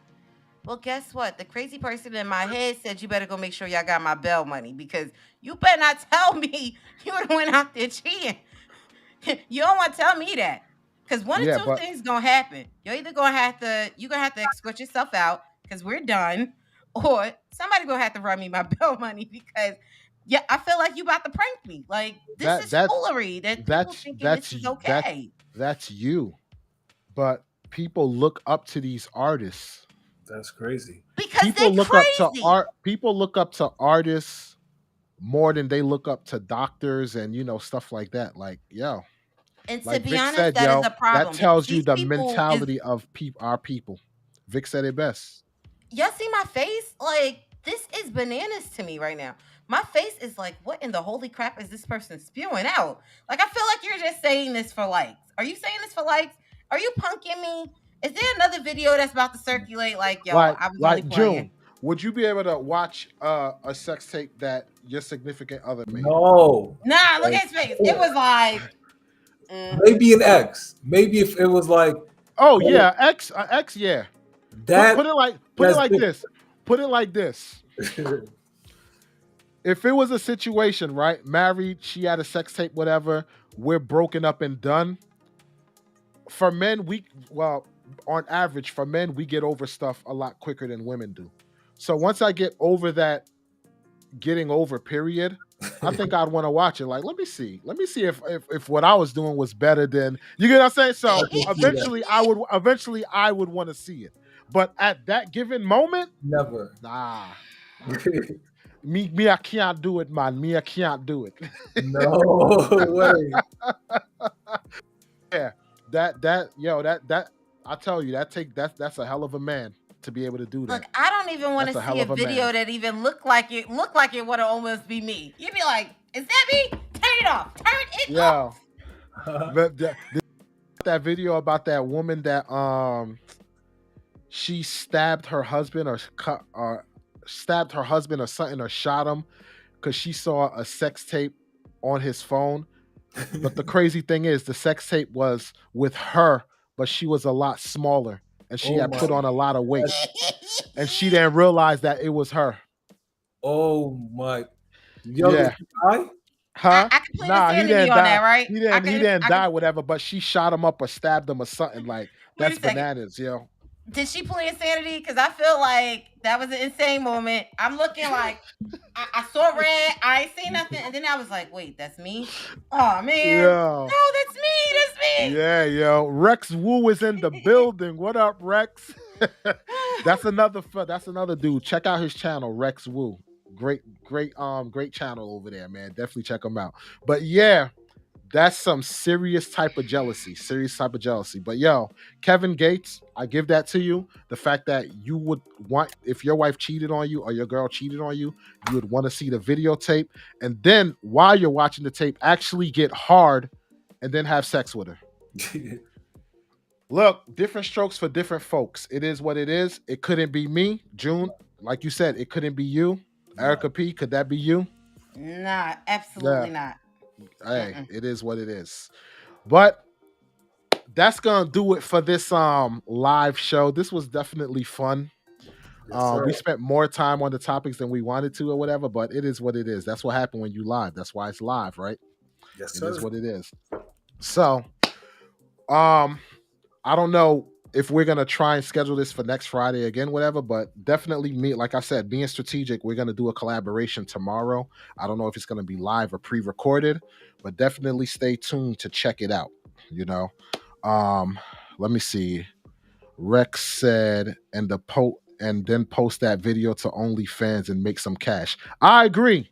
Well, guess what? The crazy person in my head said you better go make sure y'all got my bail money because you better not tell me you went out there cheating. You don't want to tell me that because one of two things gonna happen. You're either gonna have to escort yourself out because we're done, or somebody gonna have to run me my bail money because I feel like you about to prank me. Like this is foolery that people thinking this is okay. That's you, but people look up to these artists. That's crazy. Because people look up to artists more than they look up to doctors and stuff like that. Like, yo. And like to be Vic honest, said, that is a problem. That tells you the mentality of our people. Vic said it best. Y'all see my face? Like, this is bananas to me right now. My face is like, what in the holy crap is this person spewing out? Like, I feel like you're just saying this for likes. Are you saying this for likes? Are you punking me? Is there another video that's about to circulate? Like, yo, I was only playing. June, would you be able to watch a sex tape that your significant other made? No. Nah, look at his face. It was like... Maybe an X. Maybe if it was like... Oh, yeah. X, yeah. Put it like this. Put it like this. If it was a situation, right? Married, she had a sex tape, whatever. We're broken up and done. For men, on average, for men, we get over stuff a lot quicker than women do. So once I get over that getting over period, I think I'd want to watch it. Like, let me see if what I was doing was better than, you get what I'm saying? So eventually I would want to see it. But at that given moment, never. Nah. Me, I can't do it, man. Me, I can't do it. No way. Yeah. That I tell you, that's a hell of a man to be able to do that. Look, I don't even want to That's a hell see a of a video man. that even looked like it would almost be me. You'd be like, is that me? Turn it off. Turn it Yeah. off. That video about that woman that she stabbed her husband or stabbed her husband or something or shot him because she saw a sex tape on his phone. But the crazy thing is the sex tape was with her, but she was a lot smaller and she had put on a lot of weight. And she didn't realize that it was her. Oh my. Yo, Yeah. did he die? Huh? I can play Nah, the he sanity didn't on die. that, right? He didn't die, whatever, but she shot him up or stabbed him or something. Like, that's bananas, yo. Did she play insanity? Because I feel like that was an insane moment. I'm looking like I saw red. I ain't seen nothing, and then I was like, "Wait, that's me." Oh man, Yo. no, that's me. That's me. Yeah, yo. Rex Wu is in the building. What up, Rex? That's another dude. Check out his channel, Rex Wu. Great channel over there, man. Definitely check him out. But yeah, that's some serious type of jealousy. But yo, Kevin Gates, I give that to you. The fact that you would want, if your wife cheated on you or your girl cheated on you, you would want to see the videotape. And then while you're watching the tape, actually get hard and then have sex with her. Look, different strokes for different folks. It is what it is. It couldn't be me. June, like you said, it couldn't be you. Erica P, could that be you? Nah, absolutely not. Hey, it is what it is. But that's gonna do it for this live show. This was definitely fun. We spent more time on the topics than we wanted to or whatever, but it is what it is. That's what happened when you live. That's why it's live, right? Yes, It sir. is what it is. So I don't know if we're gonna try and schedule this for next Friday again, whatever, but definitely me, like I said, being strategic, we're gonna do a collaboration tomorrow. I don't know if it's gonna be live or pre-recorded, but definitely stay tuned to check it out. You know, let me see. Rex said, and then post that video to OnlyFans and make some cash. I agree.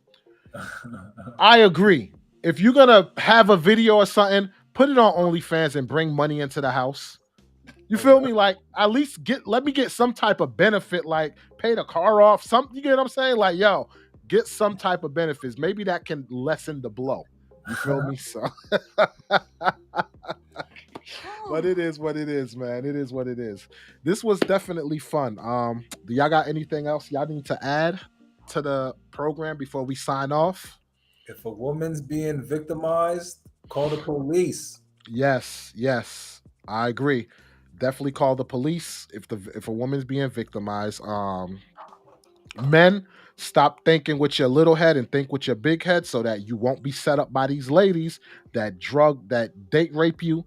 If you're gonna have a video or something, put it on OnlyFans and bring money into the house. You feel me? Like, at least let me get some type of benefit, like pay the car off. You get what I'm saying? Like, yo, get some type of benefits. Maybe that can lessen the blow. You feel me? So, but it is what it is, man. It is what it is. This was definitely fun. Do y'all got anything else y'all need to add to the program before we sign off? If a woman's being victimized, call the police. Yes, I agree. Definitely call the police if a woman's being victimized. Men, stop thinking with your little head and think with your big head so that you won't be set up by these ladies that date rape you.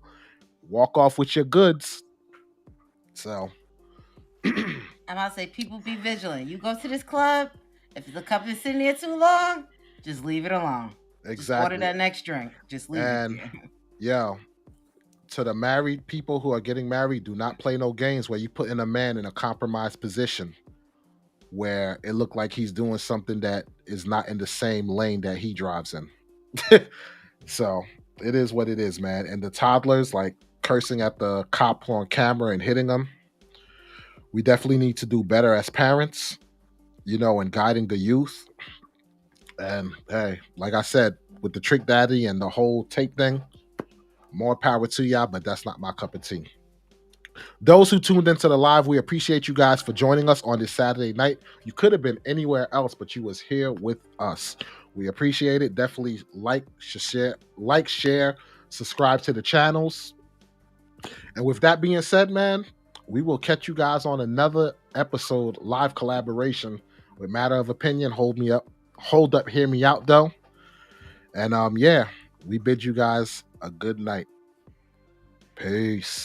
Walk off with your goods. So I'm about to say, people be vigilant. You go to this club, if the cup is sitting there too long, just leave it alone. Exactly. Just order that next drink. Just leave it there. Yo, to the married people who are getting married, do not play no games where you putting a man in a compromised position where it looked like he's doing something that is not in the same lane that he drives in. So it is what it is, man. And the toddlers, like cursing at the cop on camera and hitting them, we definitely need to do better as parents, you know, and guiding the youth. And hey, like I said, with the Trick Daddy and the whole tape thing, more power to y'all, but that's not my cup of tea. Those who tuned into the live, we appreciate you guys for joining us on this Saturday night. You could have been anywhere else, but you was here with us. We appreciate it. Definitely like, share, subscribe to the channels. And with that being said, man, we will catch you guys on another episode, live collaboration with Matter of Opinion. Hold up, hear me out though. And yeah, we bid you guys a good night. Peace.